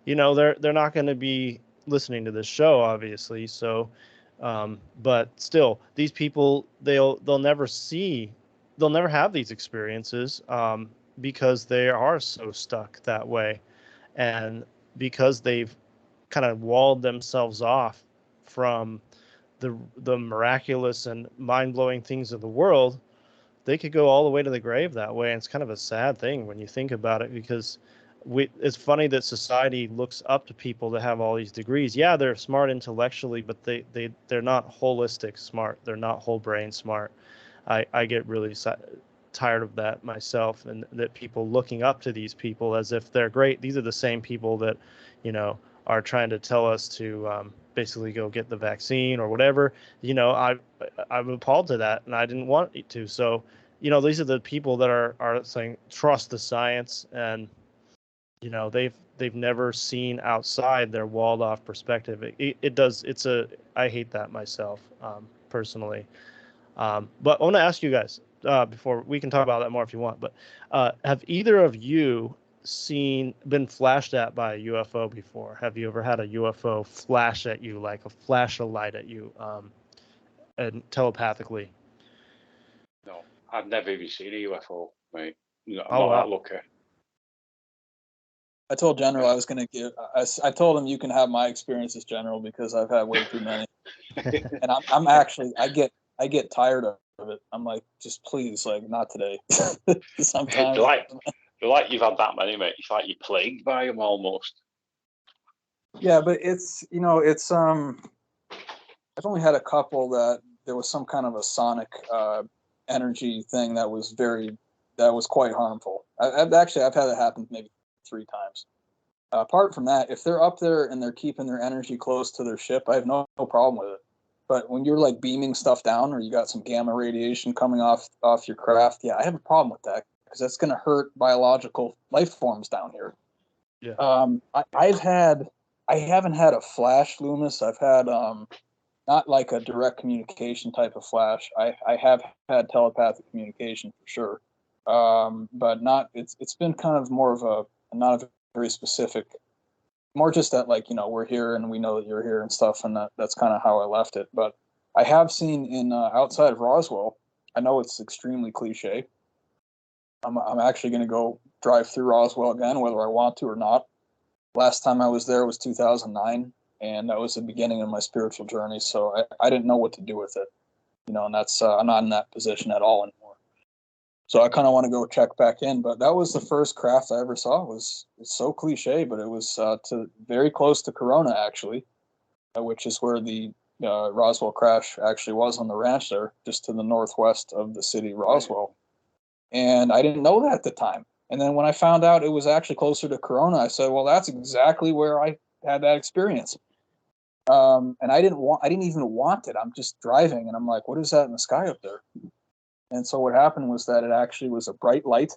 you know they're not going to be listening to this show obviously, so but still these people they'll never have these experiences because they are so stuck that way, and because they've kind of walled themselves off from the miraculous and mind-blowing things of the world, they could go all the way to the grave that way. And it's kind of a sad thing when you think about it, because it's funny that society looks up to people that have all these degrees. Yeah, they're smart intellectually, but they're not holistic smart. They're not whole brain smart. I get really tired of that myself, and that people looking up to these people as if they're great. These are the same people that, you know, are trying to tell us to basically go get the vaccine or whatever. You know, I'm appalled to that, and I didn't want it to. So, you know, these are the people that are saying trust the science, and you know they've never seen outside their walled off perspective. I hate that myself personally. But I want to ask you guys, before we can talk about that more if you want, but have either of you been flashed at by a UFO before? Have you ever had a UFO flash at you, like a flash of light at you, and telepathically? No, I've never even seen a UFO, mate. I'm not wow. that lucky. I told General I was going to give. I told him you can have my experiences, General, because I've had way too many, and I'm actually I get tired of it. I'm like, just please, like, not today. Sometimes They're like you've had that many, mate. It's like you're plagued by them almost. Yeah, but it's, you know, it's I've only had a couple that there was some kind of a sonic energy thing that was quite harmful. I've had it happen maybe 3 times. Apart from that, if they're up there and they're keeping their energy close to their ship, I have no problem with it. But when you're like beaming stuff down, or you got some gamma radiation coming off your craft, yeah, I have a problem with that, because that's going to hurt biological life forms down here. Yeah. I haven't had a flash, Loomis. I've had not like a direct communication type of flash. I have had telepathic communication for sure, but not. It's been kind of more of a not a very specific, more just that, like, we're here and we know that you're here and stuff, and that's kind of how I left it. But I have seen in outside of Roswell. I know it's extremely cliche. I'm actually going to go drive through Roswell again, whether I want to or not. Last time I was there was 2009, and that was the beginning of my spiritual journey. So I didn't know what to do with it, and that's I'm not in that position at all anymore. So I kind of want to go check back in. But that was the first craft I ever saw. It's so cliche, but it was to very close to Corona, actually, which is where the Roswell crash actually was, on the ranch there, just to the northwest of the city Roswell. And I didn't know that at the time. And then when I found out it was actually closer to Corona, I said, well, that's exactly where I had that experience. And I didn't even want it. I'm just driving and I'm like, what is that in the sky up there? And so what happened was that it actually was a bright light.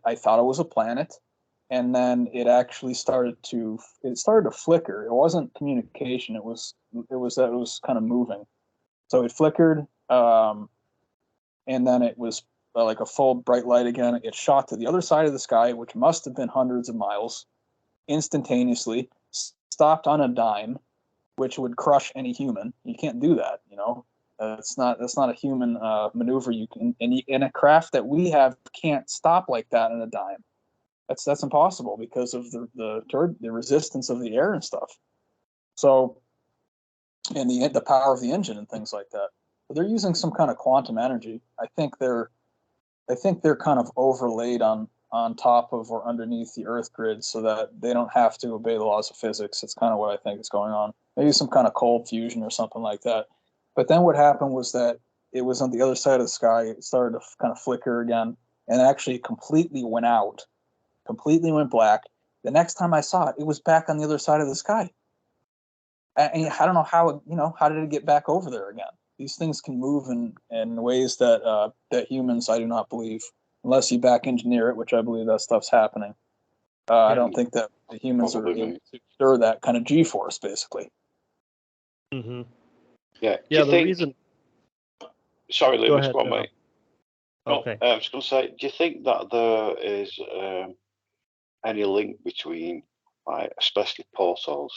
I thought it was a planet. And then it actually started to flicker. It wasn't communication. It was kind of moving. So it flickered. And then it was like a full bright light again. It shot to the other side of the sky, which must have been hundreds of miles, instantaneously, stopped on a dime, which would crush any human. You can't do that, that's not a human maneuver. You can, and a craft that we have can't stop like that in a dime. That's impossible because of the resistance of the air and stuff. So, and the power of the engine and things like that. But they're using some kind of quantum energy. I think they're kind of overlaid on top of or underneath the Earth grid so that they don't have to obey the laws of physics. It's kind of what I think is going on. Maybe some kind of cold fusion or something like that. But then what happened was that it was on the other side of the sky. It started to kind of flicker again, and actually completely went out, completely went black. The next time I saw it, it was back on the other side of the sky. And I don't know how did it get back over there again? These things can move in ways that humans, I do not believe, unless you back engineer it, which I believe that stuff's happening. I don't think that the humans are able to stir that kind of G-force, basically. Mm-hmm. Yeah. Yeah. Reason. Sorry, Luemas, go on, No. mate. Okay. No, I was going to say, do you think that there is any link between, like, especially portals,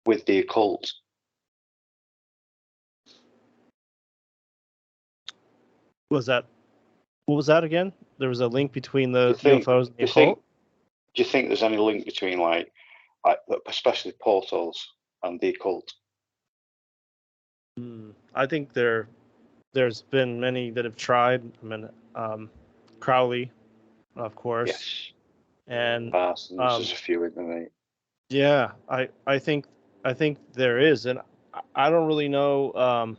with the occult? What was that again? There was a link between the think- UFOs and the do you occult? Do you think there's any link between, like especially portals and the occult? I think there's been many that have tried. I mean, Crowley, of course, Yes. and Parsons, there's a few in there, mate. yeah, I think there is, and I don't really know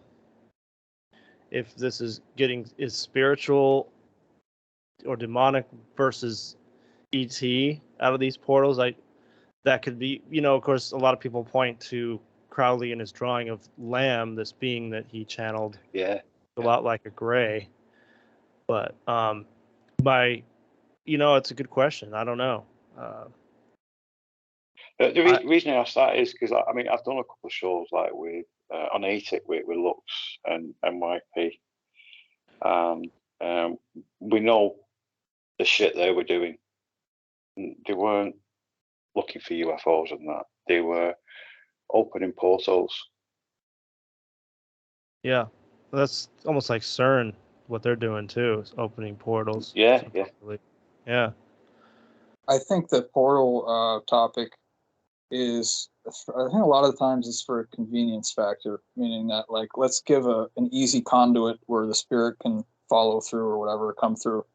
if this is spiritual or demonic versus ET out of these portals. That could be, of course, a lot of people point to Crowley in his drawing of Lamb, this being that he channeled, a lot like a gray. But it's a good question. I don't know. The reason I asked that is because I've done a couple of shows like with on ATIC with Lux and NYP, and we know the shit they were doing. They weren't looking for UFOs and that. They were opening portals. Yeah, that's almost like CERN. What they're doing too is opening portals. Yeah. I think the portal topic is, I think a lot of the times it's for a convenience factor, meaning that, like, let's give an easy conduit where the spirit can follow through or whatever, come through.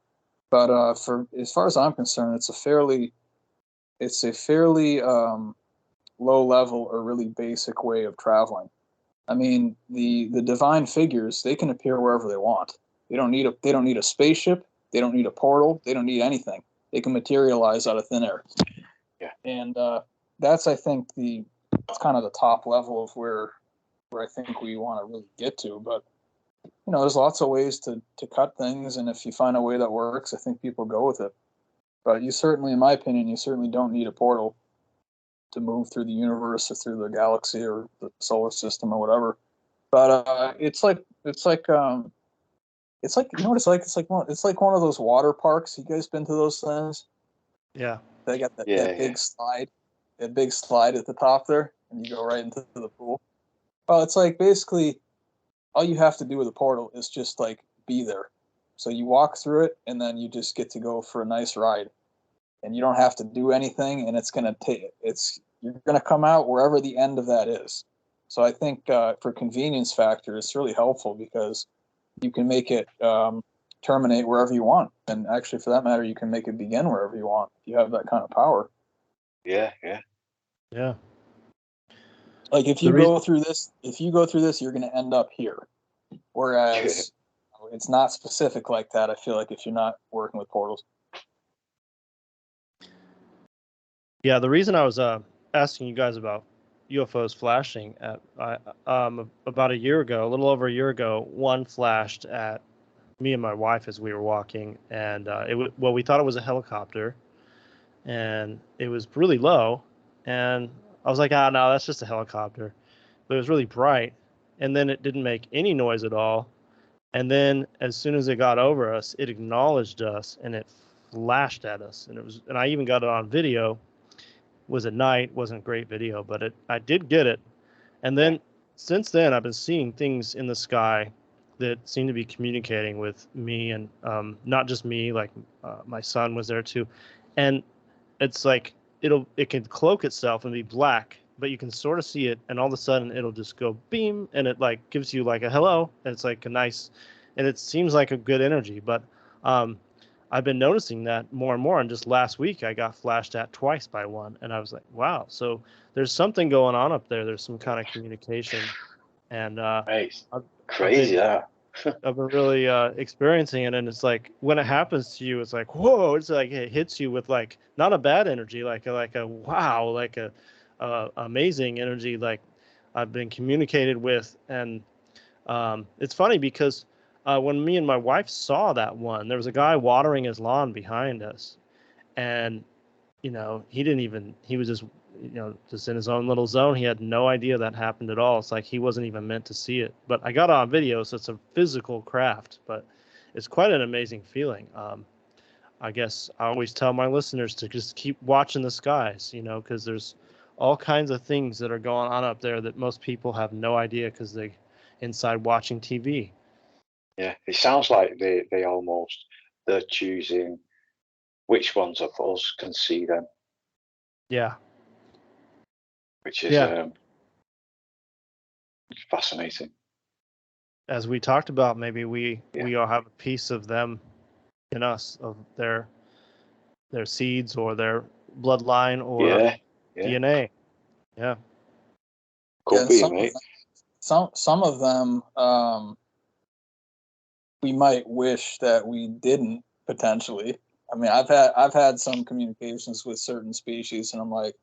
But for as far as I'm concerned, it's a fairly low level or really basic way of traveling. I mean, the divine figures, they can appear wherever they want. They don't need a spaceship. They don't need a portal. They don't need anything. They can materialize out of thin air. Yeah. And that's, I think, it's kind of the top level of where I think we want to really get to. But there's lots of ways to cut things, and if you find a way that works, I think people go with it. But you certainly, in my opinion, you certainly don't need a portal to move through the universe or through the galaxy or the solar system or whatever. But it's like you know what it's like. It's like one of those water parks. You guys been to those things? Yeah. They got that Yeah, big slide, that big slide at the top there, and you go right into the pool. Well, it's like basically all you have to do with a portal is just like be there. So you walk through it, and then you just get to go for a nice ride, and you don't have to do anything. And you're gonna come out wherever the end of that is. So I think for convenience factor, it's really helpful because you can make it terminate wherever you want, and actually, for that matter, you can make it begin wherever you want. If you have that kind of power. yeah. Like if you go through this, you're going to end up here. Whereas it's not specific like that. I feel like if you're not working with portals. Yeah, the reason I was asking you guys about UFOs flashing about a year ago, a little over a year ago, one flashed at me and my wife as we were walking, and we thought it was a helicopter, and it was really low, and I was like, no, that's just a helicopter, but it was really bright, and then it didn't make any noise at all, and then as soon as it got over us, it acknowledged us, and it flashed at us, and I even got it on video. It was at night, wasn't great video, but I did get it, and then since then I've been seeing things in the sky that seem to be communicating with me, and not just me, like my son was there too, and it's like it can cloak itself and be black, but you can sort of see it, and all of a sudden it'll just go beam, and it like gives you like a hello, and it's like a nice, and it seems like a good energy. But I've been noticing that more and more, and just last week I got flashed at twice by one, and I was like, wow, so there's something going on up there. There's some kind of communication, and Crazy that. I've been really experiencing it, and it's like when it happens to you, it's like whoa! It's like it hits you with like not a bad energy, like a wow, like a amazing energy, like I've been communicated with, and it's funny because when me and my wife saw that one, there was a guy watering his lawn behind us, and he was just just in his own little zone. He had no idea that happened at all. It's like he wasn't even meant to see it. But I got it on video, so it's a physical craft, but it's quite an amazing feeling. I guess I always tell my listeners to just keep watching the skies, because there's all kinds of things that are going on up there that most people have no idea because they're inside watching TV. Yeah, it sounds like they're choosing which ones of us can see them. Yeah. Which is fascinating. As we talked about, maybe we all have a piece of them in us, of their seeds or their bloodline or DNA. Yeah. Could be, mate. Some of them we might wish that we didn't potentially. I mean, I've had some communications with certain species, and I'm like,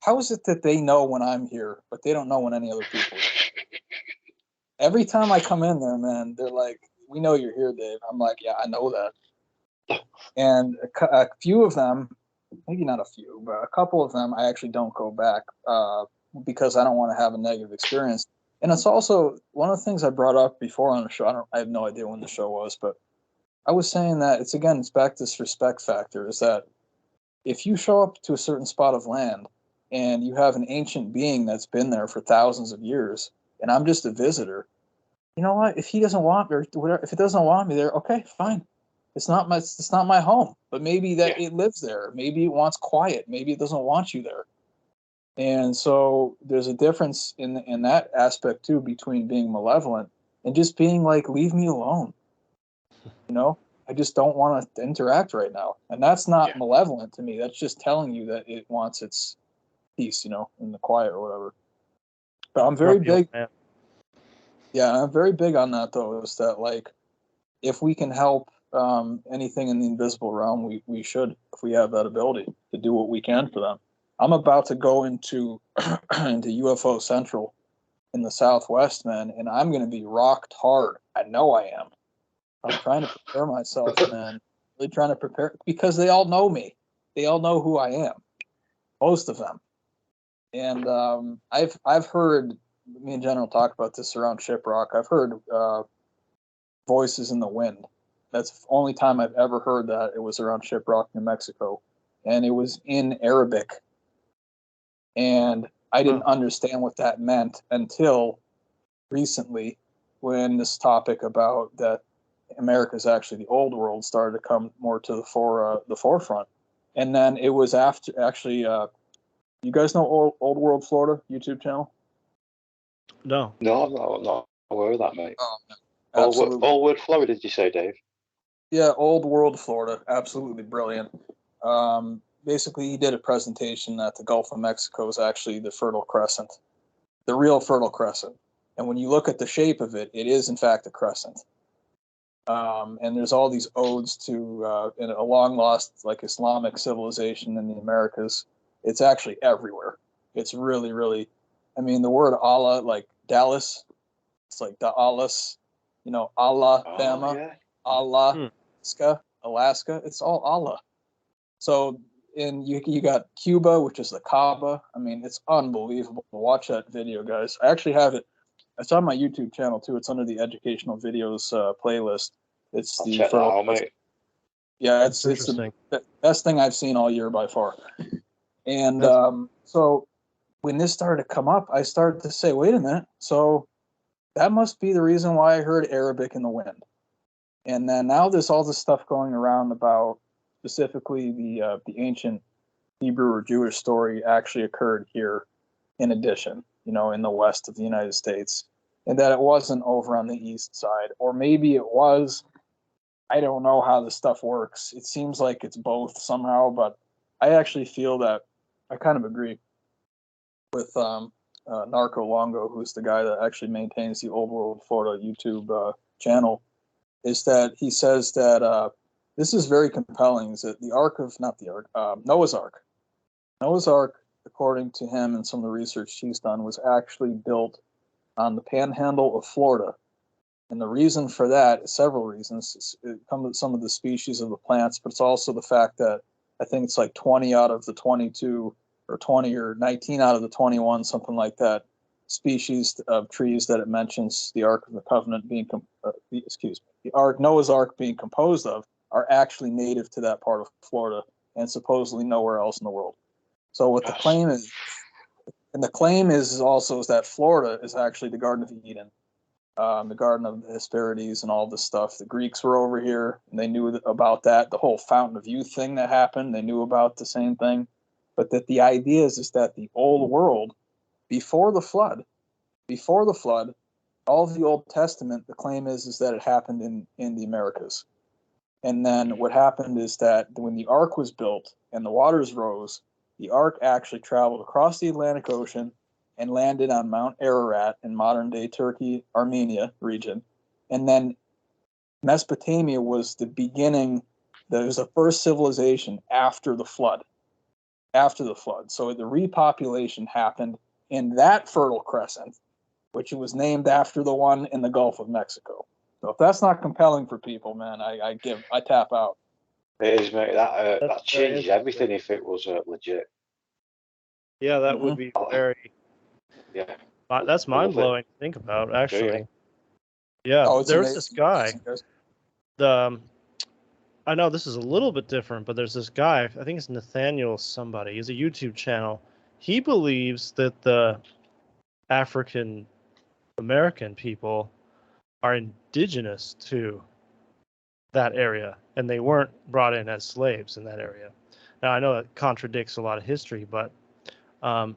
how is it that they know when I'm here, but they don't know when any other people are? Every time I come in there, man, they're like, we know you're here, Dave. I'm like, yeah, I know that. And a few of them, maybe not a few, but a couple of them, I actually don't go back because I don't want to have a negative experience. And it's also one of the things I brought up before on the show. I have no idea when the show was, but I was saying that it's back to this respect factor, is that if you show up to a certain spot of land and you have an ancient being that's been there for thousands of years, and I'm just a visitor, you know what? If he doesn't want me, or whatever, if it doesn't want me there, okay, fine. It's not my home. But maybe it lives there. Maybe it wants quiet. Maybe it doesn't want you there. And so there's a difference in that aspect too, between being malevolent and just being like, leave me alone. I just don't want to interact right now. And that's not malevolent to me. That's just telling you that it wants its peace, in the quiet or whatever. But I'm very big. Yeah, I'm very big on that, though, is that, like, if we can help anything in the invisible realm, we should, if we have that ability to do what we can for them. I'm about to go into UFO Central in the Southwest, man, and I'm going to be rocked hard. I know I am. I'm trying to prepare myself, man. really trying to prepare, because they all know me. They all know who I am, most of them. And I've heard, me and General talk about this around Shiprock. I've heard voices in the wind. That's the only time I've ever heard that. It was around Shiprock, New Mexico, and it was in Arabic. And I didn't understand what that meant until recently, when this topic about that America is actually the old world started to come more to the forefront. And then it was after, actually, you guys know Old World Florida YouTube channel? No. No, I'm not aware of that, mate. Oh, Absolutely. Old World Florida, did you say, Dave? Yeah, Old World Florida, absolutely brilliant. Basically, he did a presentation that the Gulf of Mexico is actually the Fertile Crescent, the real Fertile Crescent. And when you look at the shape of it, it is in fact a crescent. And there's all these odes to a long lost like Islamic civilization in the Americas. It's actually everywhere. It's really, really, I mean, the word Allah, like Dallas, it's like Dallas, you know, Alabama, yeah. Alaska, it's all Allah. So, and you got Cuba, which is the Kaaba. I mean, it's unbelievable. Watch that video, guys. I actually have it. It's on my YouTube channel too. It's under the educational videos playlist. It's I'll the check that out, mate. Yeah, it's the best thing I've seen all year by far. And so when this started to come up, I started to say, wait a minute. So that must be the reason why I heard Arabic in the wind. And then now there's all this stuff going around about specifically the ancient Hebrew or Jewish story actually occurred here in addition, you know, in the west of the United States, and that it wasn't over on the east side, or maybe it was. I don't know how this stuff works. It seems like it's both somehow, but I actually feel that I kind of agree with Narco Longo, who's the guy that actually maintains the Old World Florida YouTube channel, is that he says that this is very compelling, is that Noah's Ark. Noah's Ark, according to him and some of the research he's done, was actually built on the panhandle of Florida. And the reason for that is several reasons. It comes with some of the species of the plants, but it's also the fact that I think it's like 20 out of the 22 or 20 or 19 out of the 21, something like that, species of trees that it mentions the Ark of the Covenant being, Noah's Ark being composed of are actually native to that part of Florida and supposedly nowhere else in the world. So what the claim is, and the claim is also is that Florida is actually the Garden of Eden. The Garden of the Hesperides and all this stuff. The Greeks were over here, and they knew about that. The whole Fountain of Youth thing that happened, they knew about the same thing. But that the idea is that the old world, before the flood, all of the Old Testament, the claim is that it happened in the Americas. And then what happened is that when the Ark was built and the waters rose, the Ark actually traveled across the Atlantic Ocean and landed on Mount Ararat in modern-day Turkey, Armenia region. And then Mesopotamia was the beginning, there was the first civilization after the flood. So the repopulation happened in that Fertile Crescent, which was named after the one in the Gulf of Mexico. So if that's not compelling for people, man, I tap out. It is, mate. That changes everything if it was legit. Yeah, that would be very... Yeah, that's mind blowing to think about, actually. Yeah, there's amazing. this guy. I know this is a little bit different, but there's this guy. I think it's Nathaniel somebody. He's a YouTube channel. He believes that the African American people are indigenous to that area, and they weren't brought in as slaves in that area. Now I know that contradicts a lot of history, but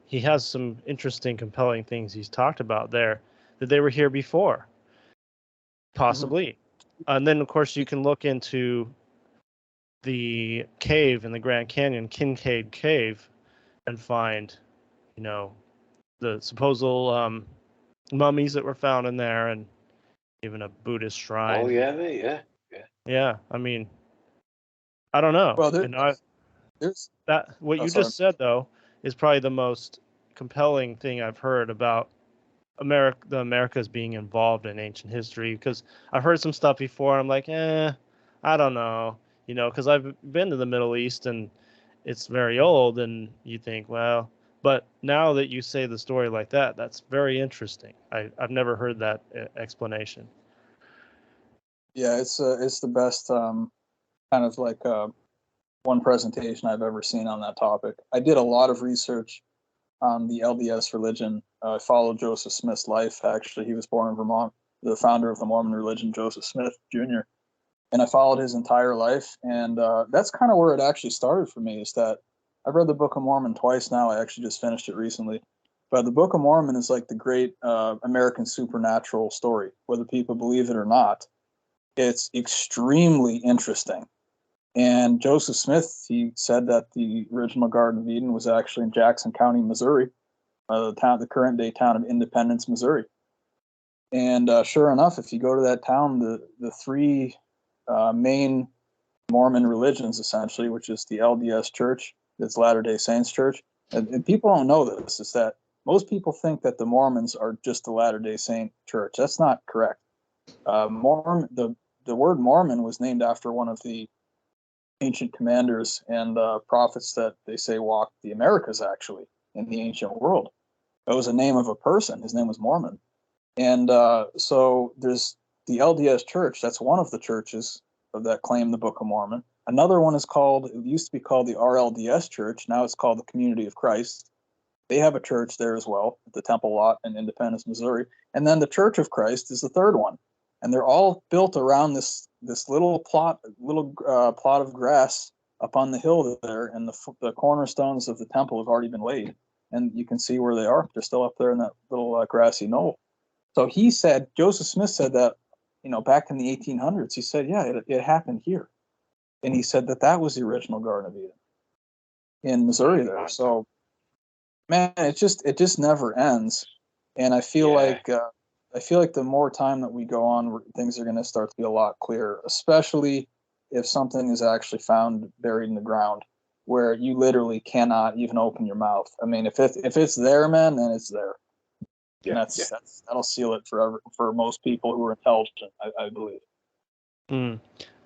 he has some interesting, compelling things he's talked about there, that they were here before, possibly. And then, of course, you can look into the cave in the Grand Canyon, Kincaid Cave, and find, you know, the supposed mummies that were found in there, and even a Buddhist shrine. Oh, yeah, mate, yeah. Yeah, I mean, I don't know. Well, what you just said, though, is probably the most compelling thing I've heard about the Americas being involved in ancient history, because I've heard some stuff before. I'm like, I don't know. because I've been to the Middle East and it's very old, and you think, well, but now that you say the story like that, that's very interesting. I've never heard that explanation. Yeah, it's the best kind of like one presentation I've ever seen on that topic. I did a lot of research on the LDS religion. I followed Joseph Smith's life. Actually, he was born in Vermont, the founder of the Mormon religion, Joseph Smith Jr. And I followed his entire life. And that's kind of where it actually started for me, is that I've read the Book of Mormon twice now. I actually just finished it recently. But the Book of Mormon is like the great American supernatural story, whether people believe it or not. It's extremely interesting. And Joseph Smith, he said that the original Garden of Eden was actually in Jackson County, Missouri, the current day town of Independence, Missouri. And sure enough, if you go to that town, the three main Mormon religions, essentially, which is the LDS Church, it's Latter-day Saints Church, and people don't know this, is that most people think that the Mormons are just the Latter-day Saint Church. That's not correct. The word Mormon was named after one of the ancient commanders and prophets that they say walked the Americas, actually, in the ancient world. It was a name of a person. His name was Mormon. And so there's the LDS Church. That's one of the churches that claim the Book of Mormon. Another one is called, it used to be called the RLDS Church. Now it's called the Community of Christ. They have a church there as well, at the Temple Lot in Independence, Missouri. And then the Church of Christ is the third one. And they're all built around this little plot of grass up on the hill there, and the cornerstones of the temple have already been laid, and you can see where they are. They're still up there in that little grassy knoll. So he said, Joseph Smith said that, back in the 1800s, he said, yeah, it happened here, and he said that was the original Garden of Eden in Missouri there. So, man, it just never ends, and I feel like the more time that we go on, things are going to start to be a lot clearer, especially if something is actually found buried in the ground where you literally cannot even open your mouth. I mean, if it's there, man, then it's there. Yeah, and that'll seal it forever for most people who are intelligent, I believe.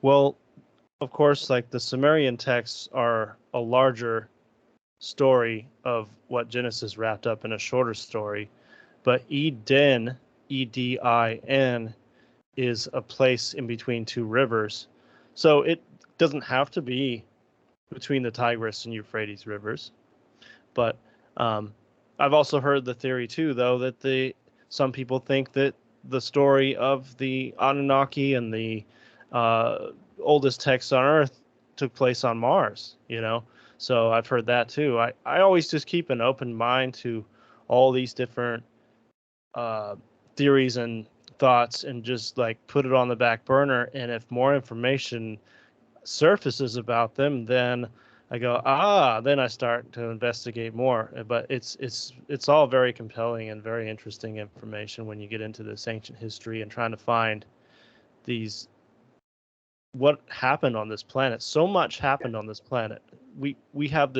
Well, of course, like the Sumerian texts are a larger story of what Genesis wrapped up in a shorter story, but Eden, Edin, is a place in between two rivers. So it doesn't have to be between the Tigris and Euphrates rivers. But I've also heard the theory too, though, that some people think that the story of the Anunnaki and the oldest texts on Earth took place on Mars, So I've heard that too. I always just keep an open mind to all these different theories and thoughts, and just like put it on the back burner. And if more information surfaces about them, then I go, then I start to investigate more. But it's all very compelling and very interesting information when you get into this ancient history and trying to find what happened on this planet. So much happened on this planet. We have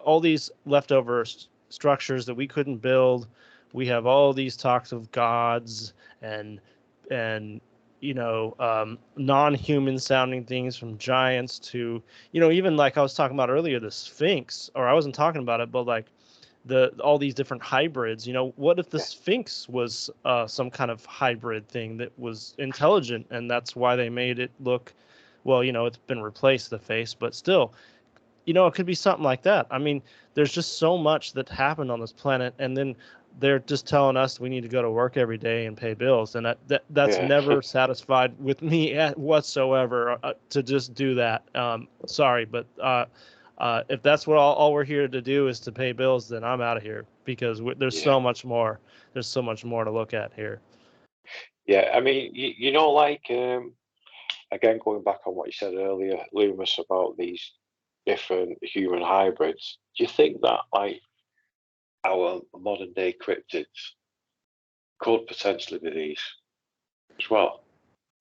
all these leftover structures that we couldn't build. We have all these talks of gods and non-human sounding things, from giants to, even like I was talking about earlier, the Sphinx, or I wasn't talking about it, but like all these different hybrids. What if the Sphinx was some kind of hybrid thing that was intelligent, and that's why they made it look, well, it's been replaced, the face, but still, it could be something like that. I mean, there's just so much that happened on this planet, and then they're just telling us we need to go to work every day and pay bills, and that's never satisfied with me whatsoever to just do that. Sorry, but if that's what all we're here to do is to pay bills, then I'm out of here, because there's so much more. There's so much more to look at here. Yeah, I mean, again, going back on what you said earlier, Luemas, about these different human hybrids, do you think that like our modern day cryptids could potentially be these as well?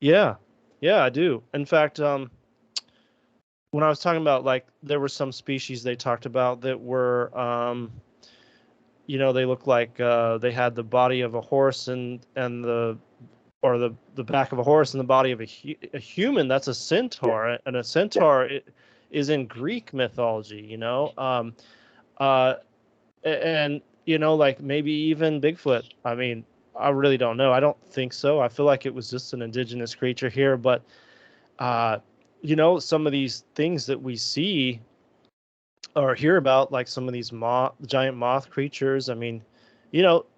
Yeah, I do. In fact, when I was talking about, like, there were some species they talked about that were, they looked like they had the body of a horse and the or the back of a horse in the body of a human. That's a centaur, and a centaur is in Greek mythology, and like maybe even Bigfoot. I mean, I really don't know. I don't think so. I feel like it was just an indigenous creature here, but some of these things that we see or hear about, like some of these giant moth creatures. I mean,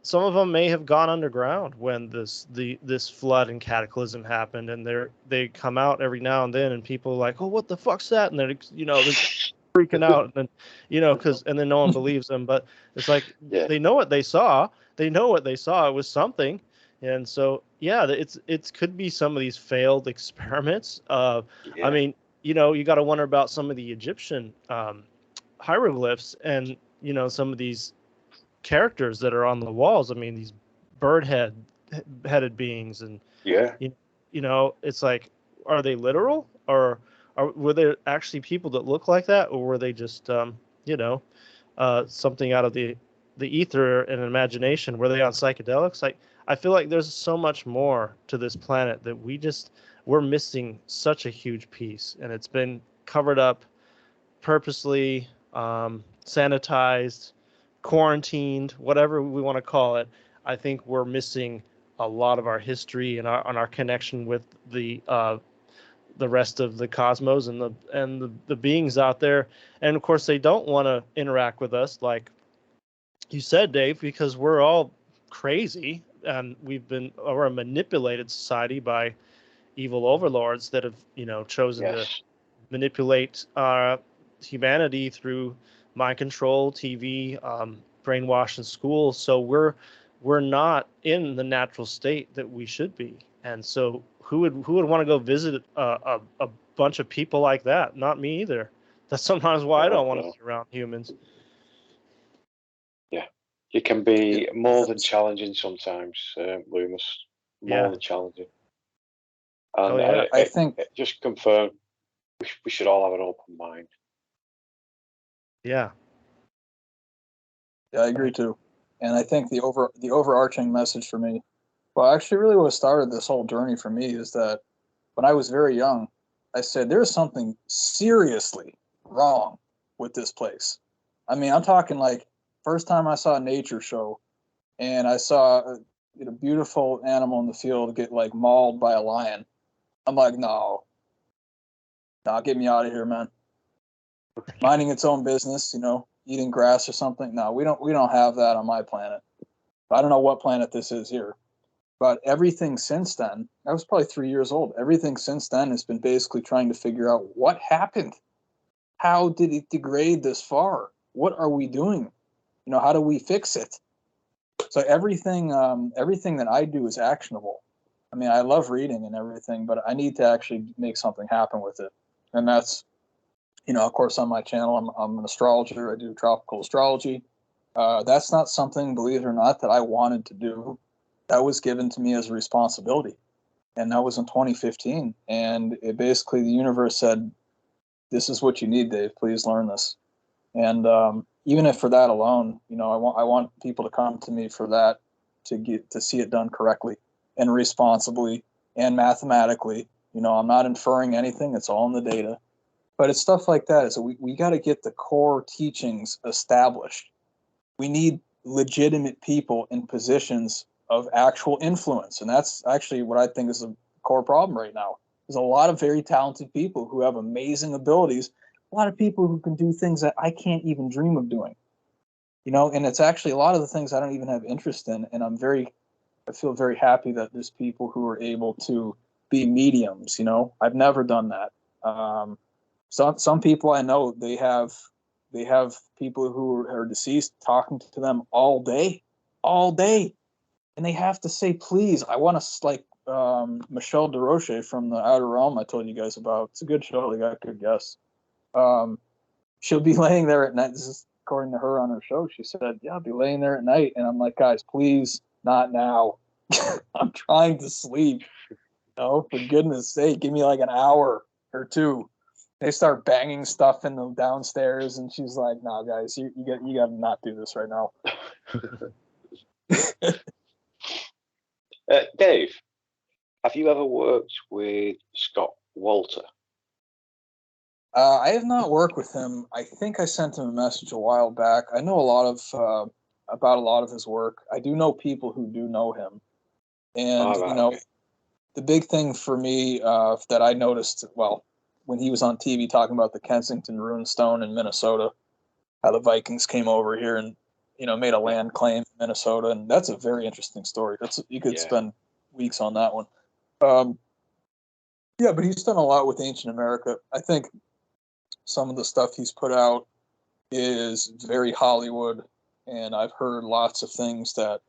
some of them may have gone underground when this flood and cataclysm happened, and they come out every now and then, and people are like, oh, what the fuck's that? And they're freaking out, and then and then no one believes them. But it's like they know what they saw. They know what they saw. It was something, and so it could be some of these failed experiments. I mean, you got to wonder about some of the Egyptian hieroglyphs, and some of these characters that are on the walls. I mean, these headed beings, and it's like, are they literal, or were there actually people that look like that, or were they just something out of the ether and imagination? Were they on psychedelics? I feel like there's so much more to this planet that we're missing such a huge piece, and it's been covered up purposely, sanitized, quarantined, whatever we want to call it. I think we're missing a lot of our history and our connection with the rest of the cosmos and the beings out there. And of course, they don't want to interact with us, like you said, Dave, because we're all crazy, and we're a manipulated society by evil overlords that have chosen to manipulate humanity through mind control, TV, brainwash in school. So we're not in the natural state that we should be. And so who would want to go visit a bunch of people like that? Not me either. That's sometimes why I don't want to be around humans. Yeah, it can be more than challenging sometimes, Luemas. More than challenging. And I think just confirm we should all have an open mind. Yeah, I agree too. And I think the overarching message for me, well, actually, really what started this whole journey for me is that when I was very young, I said there's something seriously wrong with this place. I mean, I'm talking like first time I saw a nature show, and I saw a beautiful animal in the field get like mauled by a lion. I'm like, no, get me out of here, man. Minding its own business, eating grass or something. No, we don't have that on my planet. I don't know what planet this is here. But everything since then, I was probably 3 years old. Everything since then has been basically trying to figure out what happened. How did it degrade this far? What are we doing? How do we fix it? So everything that I do is actionable. I mean, I love reading and everything, but I need to actually make something happen with it. And that's, of course, on my channel, I'm an astrologer. I do tropical astrology. That's not something, believe it or not, that I wanted to do. That was given to me as a responsibility. And that was in 2015. And it basically, the universe said, this is what you need, Dave. Please learn this. And even if for that alone, I want people to come to me for that, to see it done correctly and responsibly and mathematically. I'm not inferring anything. It's all in the data. But it's stuff like that. So we got to get the core teachings established. We need legitimate people in positions of actual influence. And that's actually what I think is a core problem right now. There's a lot of very talented people who have amazing abilities, a lot of people who can do things that I can't even dream of doing. And it's actually a lot of the things I don't even have interest in. And I feel very happy that there's people who are able to be mediums. I've never done that. Some people I know, they have people who are deceased talking to them all day, and they have to say, please. I want to, like Michelle DeRoche from the Outer Realm I told you guys about. It's a good show. They got good guests. She'll be laying there at night. This is according to her on her show. She said, yeah, I'll be laying there at night, and I'm like, guys, please, not now. I'm trying to sleep. For goodness sake, give me like an hour or two. They start banging stuff in the downstairs, and she's like, "No, guys, you got to not do this right now." Dave, Have you ever worked with Scott Walter? I have not worked with him. I think I sent him a message a while back. I know a lot of about a lot of his work. I do know people who do know him, and Okay. the big thing for me that I noticed, well, when he was on TV talking about the Kensington Runestone in Minnesota, how the Vikings came over here and made a land claim in Minnesota, and that's a very interesting story. You could spend weeks on that one. Yeah, but he's done a lot with ancient America. I think some of the stuff he's put out is very Hollywood, and I've heard lots of things that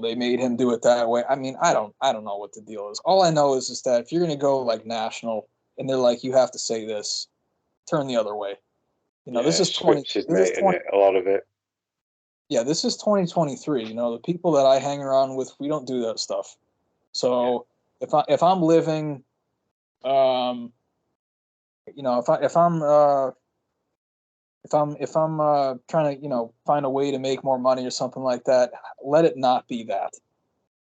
they made him do it that way. I mean, I don't know what the deal is. All I know is that if you're gonna go like national and they're like, you have to say this, turn the other way. This is 20. Scripted, This is mate, 20. a lot of it. Yeah, this is 2023. The people that I hang around with, we don't do that stuff. So if I'm living, if I'm trying to find a way to make more money or something like that, let it not be that.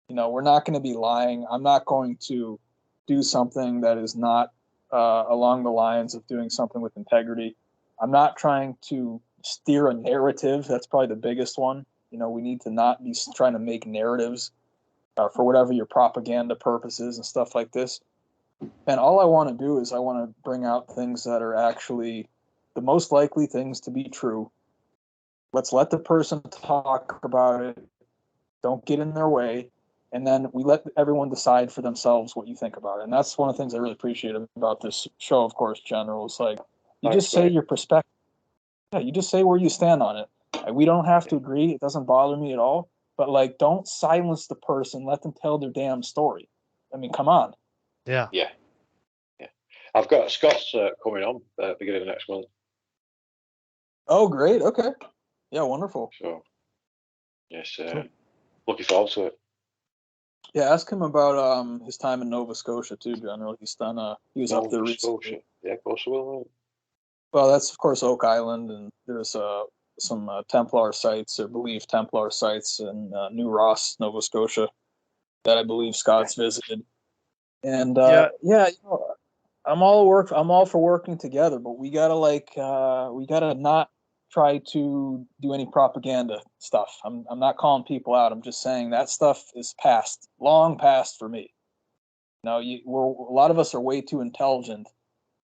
We're not going to be lying. I'm not going to do something that is not along the lines of doing something with integrity. I'm not trying to steer a narrative. That's probably the biggest one. We need to not be trying to make narratives for whatever your propaganda purposes and stuff like this. And all I want to do is I want to bring out things that are actually the most likely things to be true. Let's let the person talk about it. Don't get in their way. And then we let everyone decide for themselves what you think about it. And that's one of the things I really appreciate about this show, of course, General. It's like, just say your perspective. Yeah, you just say where you stand on it. We don't have to agree. It doesn't bother me at all. But, don't silence the person. Let them tell their damn story. I mean, come on. Yeah. Yeah. I've got Scott's coming on beginning of next month. Oh, great. Okay. Yeah, wonderful. So, yes, looking forward to it. Yeah, ask him about his time in Nova Scotia too, General. He was up there recently. Scotia. Yeah, of course I will. Well, that's of course Oak Island, and there's some Templar sites, or believed Templar sites in New Ross, Nova Scotia, that I believe Scott's visited. And I'm all for working together, but we gotta not try to do any propaganda stuff. I'm not calling people out. I'm just saying that stuff is long past for me. A lot of us are way too intelligent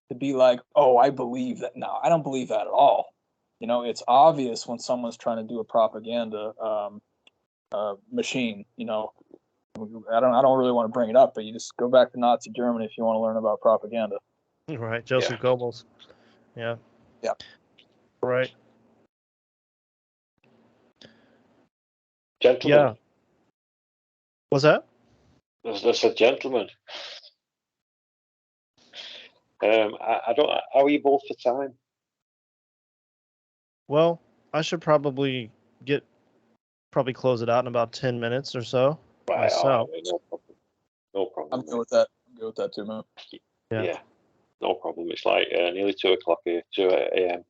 to be like, oh, I believe that. No, I don't believe that at all. It's obvious when someone's trying to do a propaganda machine. I don't really want to bring it up, but you just go back to Nazi Germany if you want to learn about propaganda. Right, Joseph Goebbels. Yeah. Yeah. Right. Gentlemen. Yeah. What's that? That's a gentleman. I don't. How are you both for time? Well, I should probably close it out in about 10 minutes or so. Right. Myself. No problem. I'm good with that. I'm good with that too, man. Yeah. No problem. It's like nearly 2:00 here, 2 a.m.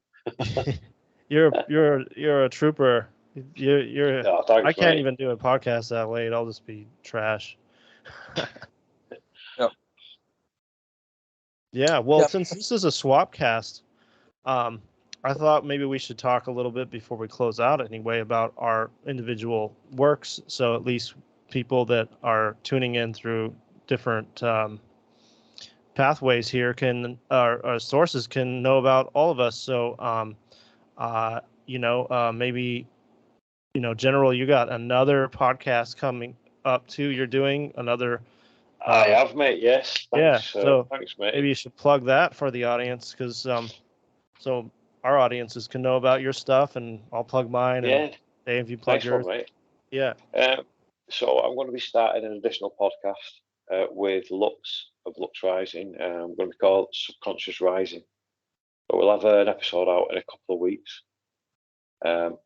You're a trooper. You're. Oh, thanks, I can't mate. even do a podcast that late. I'll just be trash. Yep. Yeah. Well, since this is a swap cast, I thought maybe we should talk a little bit before we close out anyway about our individual works. So at least people that are tuning in through different pathways here our sources can know about all of us. So, maybe, General, you got another podcast coming up too. You're doing another. I have, mate. Yes. Thanks. Yeah. So thanks, mate. maybe you should plug that for the audience, because so our audiences can know about your stuff, and I'll plug mine. And Dave, you plug yours. Mate. Yeah. So I'm going to be starting an additional podcast with Lux of Lux Rising. I'm going to be called Subconscious Rising. But we'll have an episode out in a couple of weeks.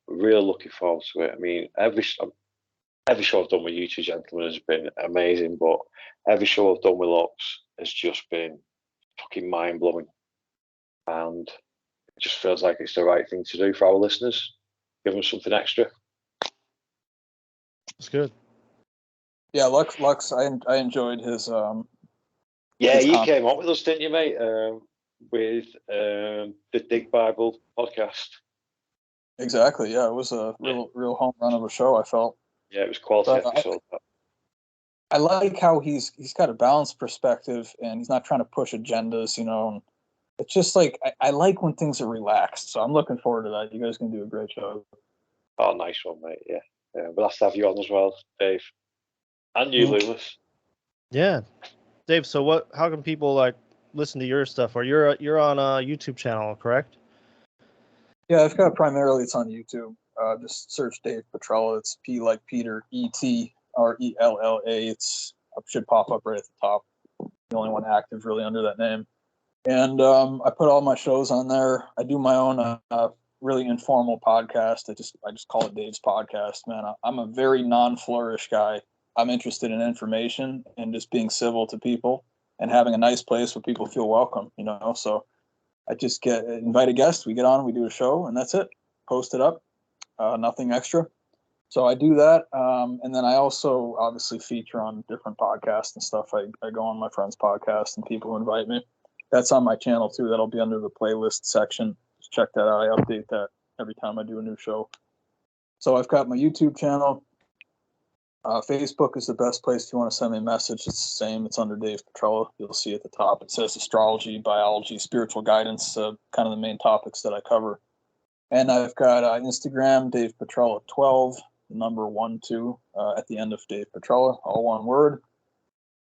Really looking forward to it. I mean, every show I've done with you two gentlemen has been amazing, but every show I've done with Lux has just been fucking mind blowing, and it just feels like it's the right thing to do for our listeners. Give them something extra. That's good. Yeah, Lux. I enjoyed his. Yeah, his you com- came up with us, didn't you, mate? With the Dig Bible podcast. Exactly. Yeah, it was a real home run of a show, I felt. Yeah, it was quality But episode. I like how he's got a balanced perspective, and he's not trying to push agendas. And it's just like I like when things are relaxed. So I'm looking forward to that. You guys can do a great job. Oh, nice one, mate. Yeah, we'll have to have you on as well, Dave, and you, Lewis. Yeah, Dave. So how can people like listen to your stuff? Or you're on a YouTube channel, correct? Yeah, I've got primarily it's on YouTube. Just search Dave Petrella. It's P like Peter, ETRELLA. It should pop up right at the top. The only one active really under that name. And I put all my shows on there. I do my own really informal podcast. I just call it Dave's Podcast. Man, I'm a very non-flourish guy. I'm interested in information and just being civil to people and having a nice place where people feel welcome. So I just invite a guest. We get on, we do a show, and that's it. Post it up. Nothing extra. So I do that. And then I also obviously feature on different podcasts and stuff. I go on my friend's podcast and people invite me. That's on my channel too. That'll be under the playlist section. Just check that out. I update that every time I do a new show. So I've got my YouTube channel. Facebook is the best place if you want to send me a message. It's the same. It's under Dave Petrella. You'll see at the top. It says astrology, biology, spiritual guidance, kind of the main topics that I cover. And I've got Instagram, Dave Petrella 12, number 12 at the end of Dave Petrella, all one word.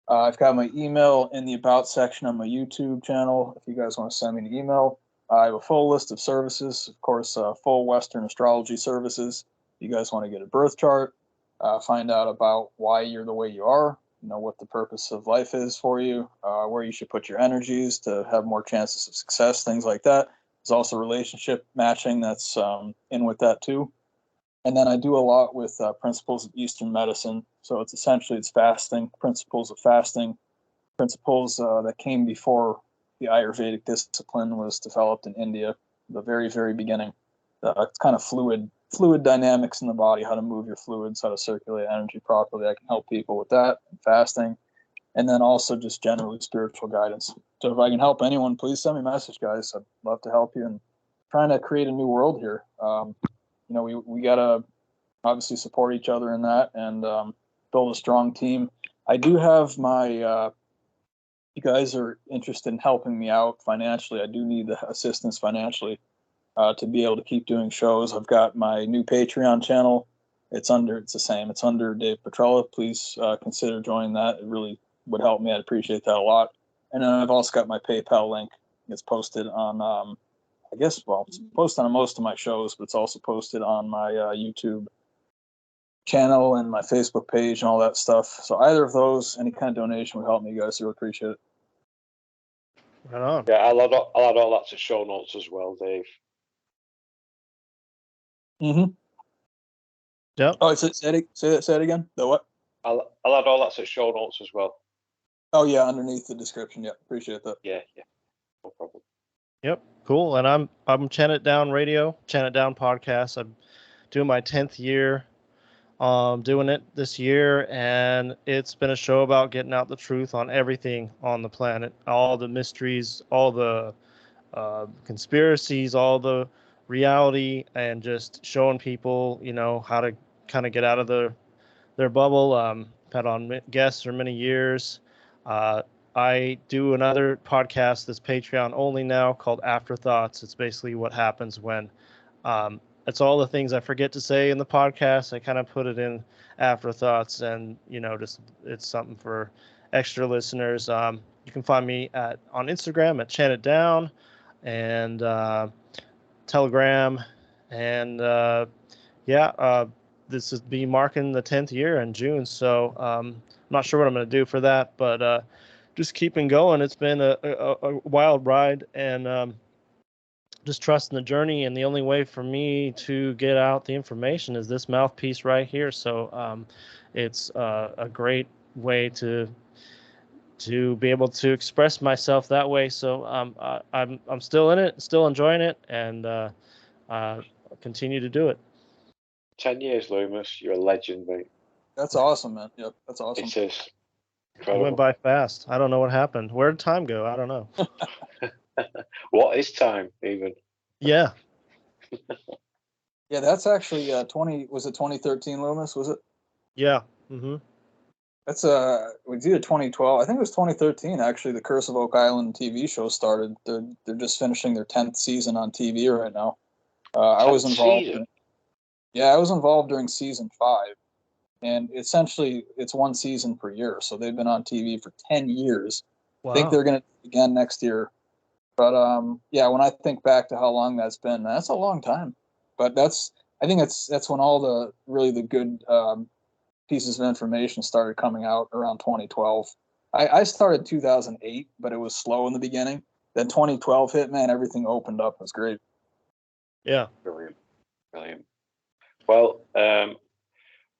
I've got my email in the About section on my YouTube channel. If you guys want to send me an email, I have a full list of services, of course, full Western astrology services. If you guys want to get a birth chart, find out about why you're the way you are, what the purpose of life is for you, where you should put your energies to have more chances of success, things like that. There's also relationship matching that's in with that too. And then I do a lot with Principles of Eastern Medicine. So it's fasting, principles of fasting, principles that came before the Ayurvedic discipline was developed in India, the very, very beginning. It's kind of fluid dynamics in the body, how to move your fluids, how to circulate energy properly. I can help people with that, fasting, and then also just generally spiritual guidance. So if I can help anyone, please send me a message, guys. I'd love to help you and trying to create a new world here. We got to obviously support each other in that and build a strong team. I do have you guys are interested in helping me out financially. I do need the assistance financially to be able to keep doing shows. I've got my new Patreon channel. It's the same. It's under Dave Petrella. Please consider joining that. It really would help me. I'd appreciate that a lot. And then I've also got my PayPal link. It's posted on it's posted on most of my shows, but it's also posted on my YouTube channel and my Facebook page and all that stuff. So either of those, any kind of donation would help me, guys. I really appreciate it. Right on. Yeah, I'll add all that to show notes as well, Dave. Mm-hmm. Yep. Oh, say it again. The what? I'll add all that to show notes as well. Oh yeah, underneath the description. Yeah, appreciate that. Yeah, no problem. Yep, cool. And I'm Chant It Down Radio, Chant It Down podcast. I'm doing my 10th year, doing it this year, and it's been a show about getting out the truth on everything on the planet, all the mysteries, all the conspiracies, all the reality, and just showing people, how to kind of get out of their bubble. Had on guests for many years. I do another podcast that's Patreon only now called Afterthoughts. It's basically what happens when it's all the things I forget to say in the podcast. I kind of put it in Afterthoughts, and just it's something for extra listeners. You can find me on Instagram at Chant It Down and Telegram, and this is be marking the 10th year in June. So I'm not sure what I'm going to do for that, but just keeping going. It's been a wild ride, and just trusting the journey. And the only way for me to get out the information is this mouthpiece right here. So it's a great way to be able to express myself that way. So I'm still in it, still enjoying it, and continue to do it. 10 years, Luemas. You're a legend, mate. That's awesome, man. Yep, that's awesome. It is. It Incredible. went by fast. I don't know what happened. Where did time go? I don't know. What is time even? Yeah. Yeah, that's actually 2013, Loomis, was it? Yeah. Mm-hmm. That's we did 2012. I think it was 2013 actually. The Curse of Oak Island TV show started. They're just finishing their 10th season on TV right now. I was involved. I was involved during season 5, and essentially it's one season per year. So they've been on TV for 10 years. Wow. I think they're going to again next year. But when I think back to how long that's been, that's a long time. But I think that's when all the good pieces of information started coming out around 2012. I started 2008, but it was slow in the beginning. Then 2012 hit, man, everything opened up. It was great. Yeah. Brilliant. Well,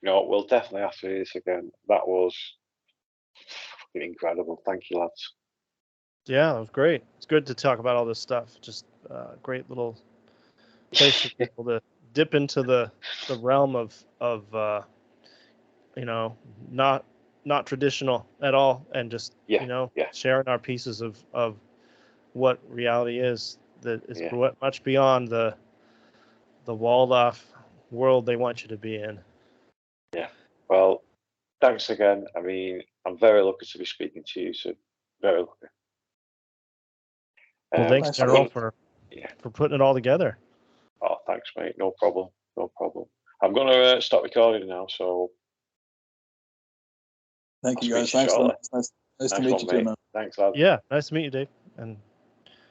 we'll definitely have to do this again. That was incredible. Thank you, lads. Yeah, it was great. It's good to talk about all this stuff. Just great little place for people to dip into the realm of not traditional at all, and just sharing our pieces of what reality is, that is much beyond the walled off world they want you to be in. Yeah. Well, thanks again. I mean, I'm very lucky to be speaking to you, so very lucky. Well, thanks, General, for putting it all together. Oh, thanks, mate. No problem. I'm going to stop recording now, so... Thank you, guys. Thanks, nice to meet you too, man. Thanks, lad. Yeah, nice to meet you, Dave. And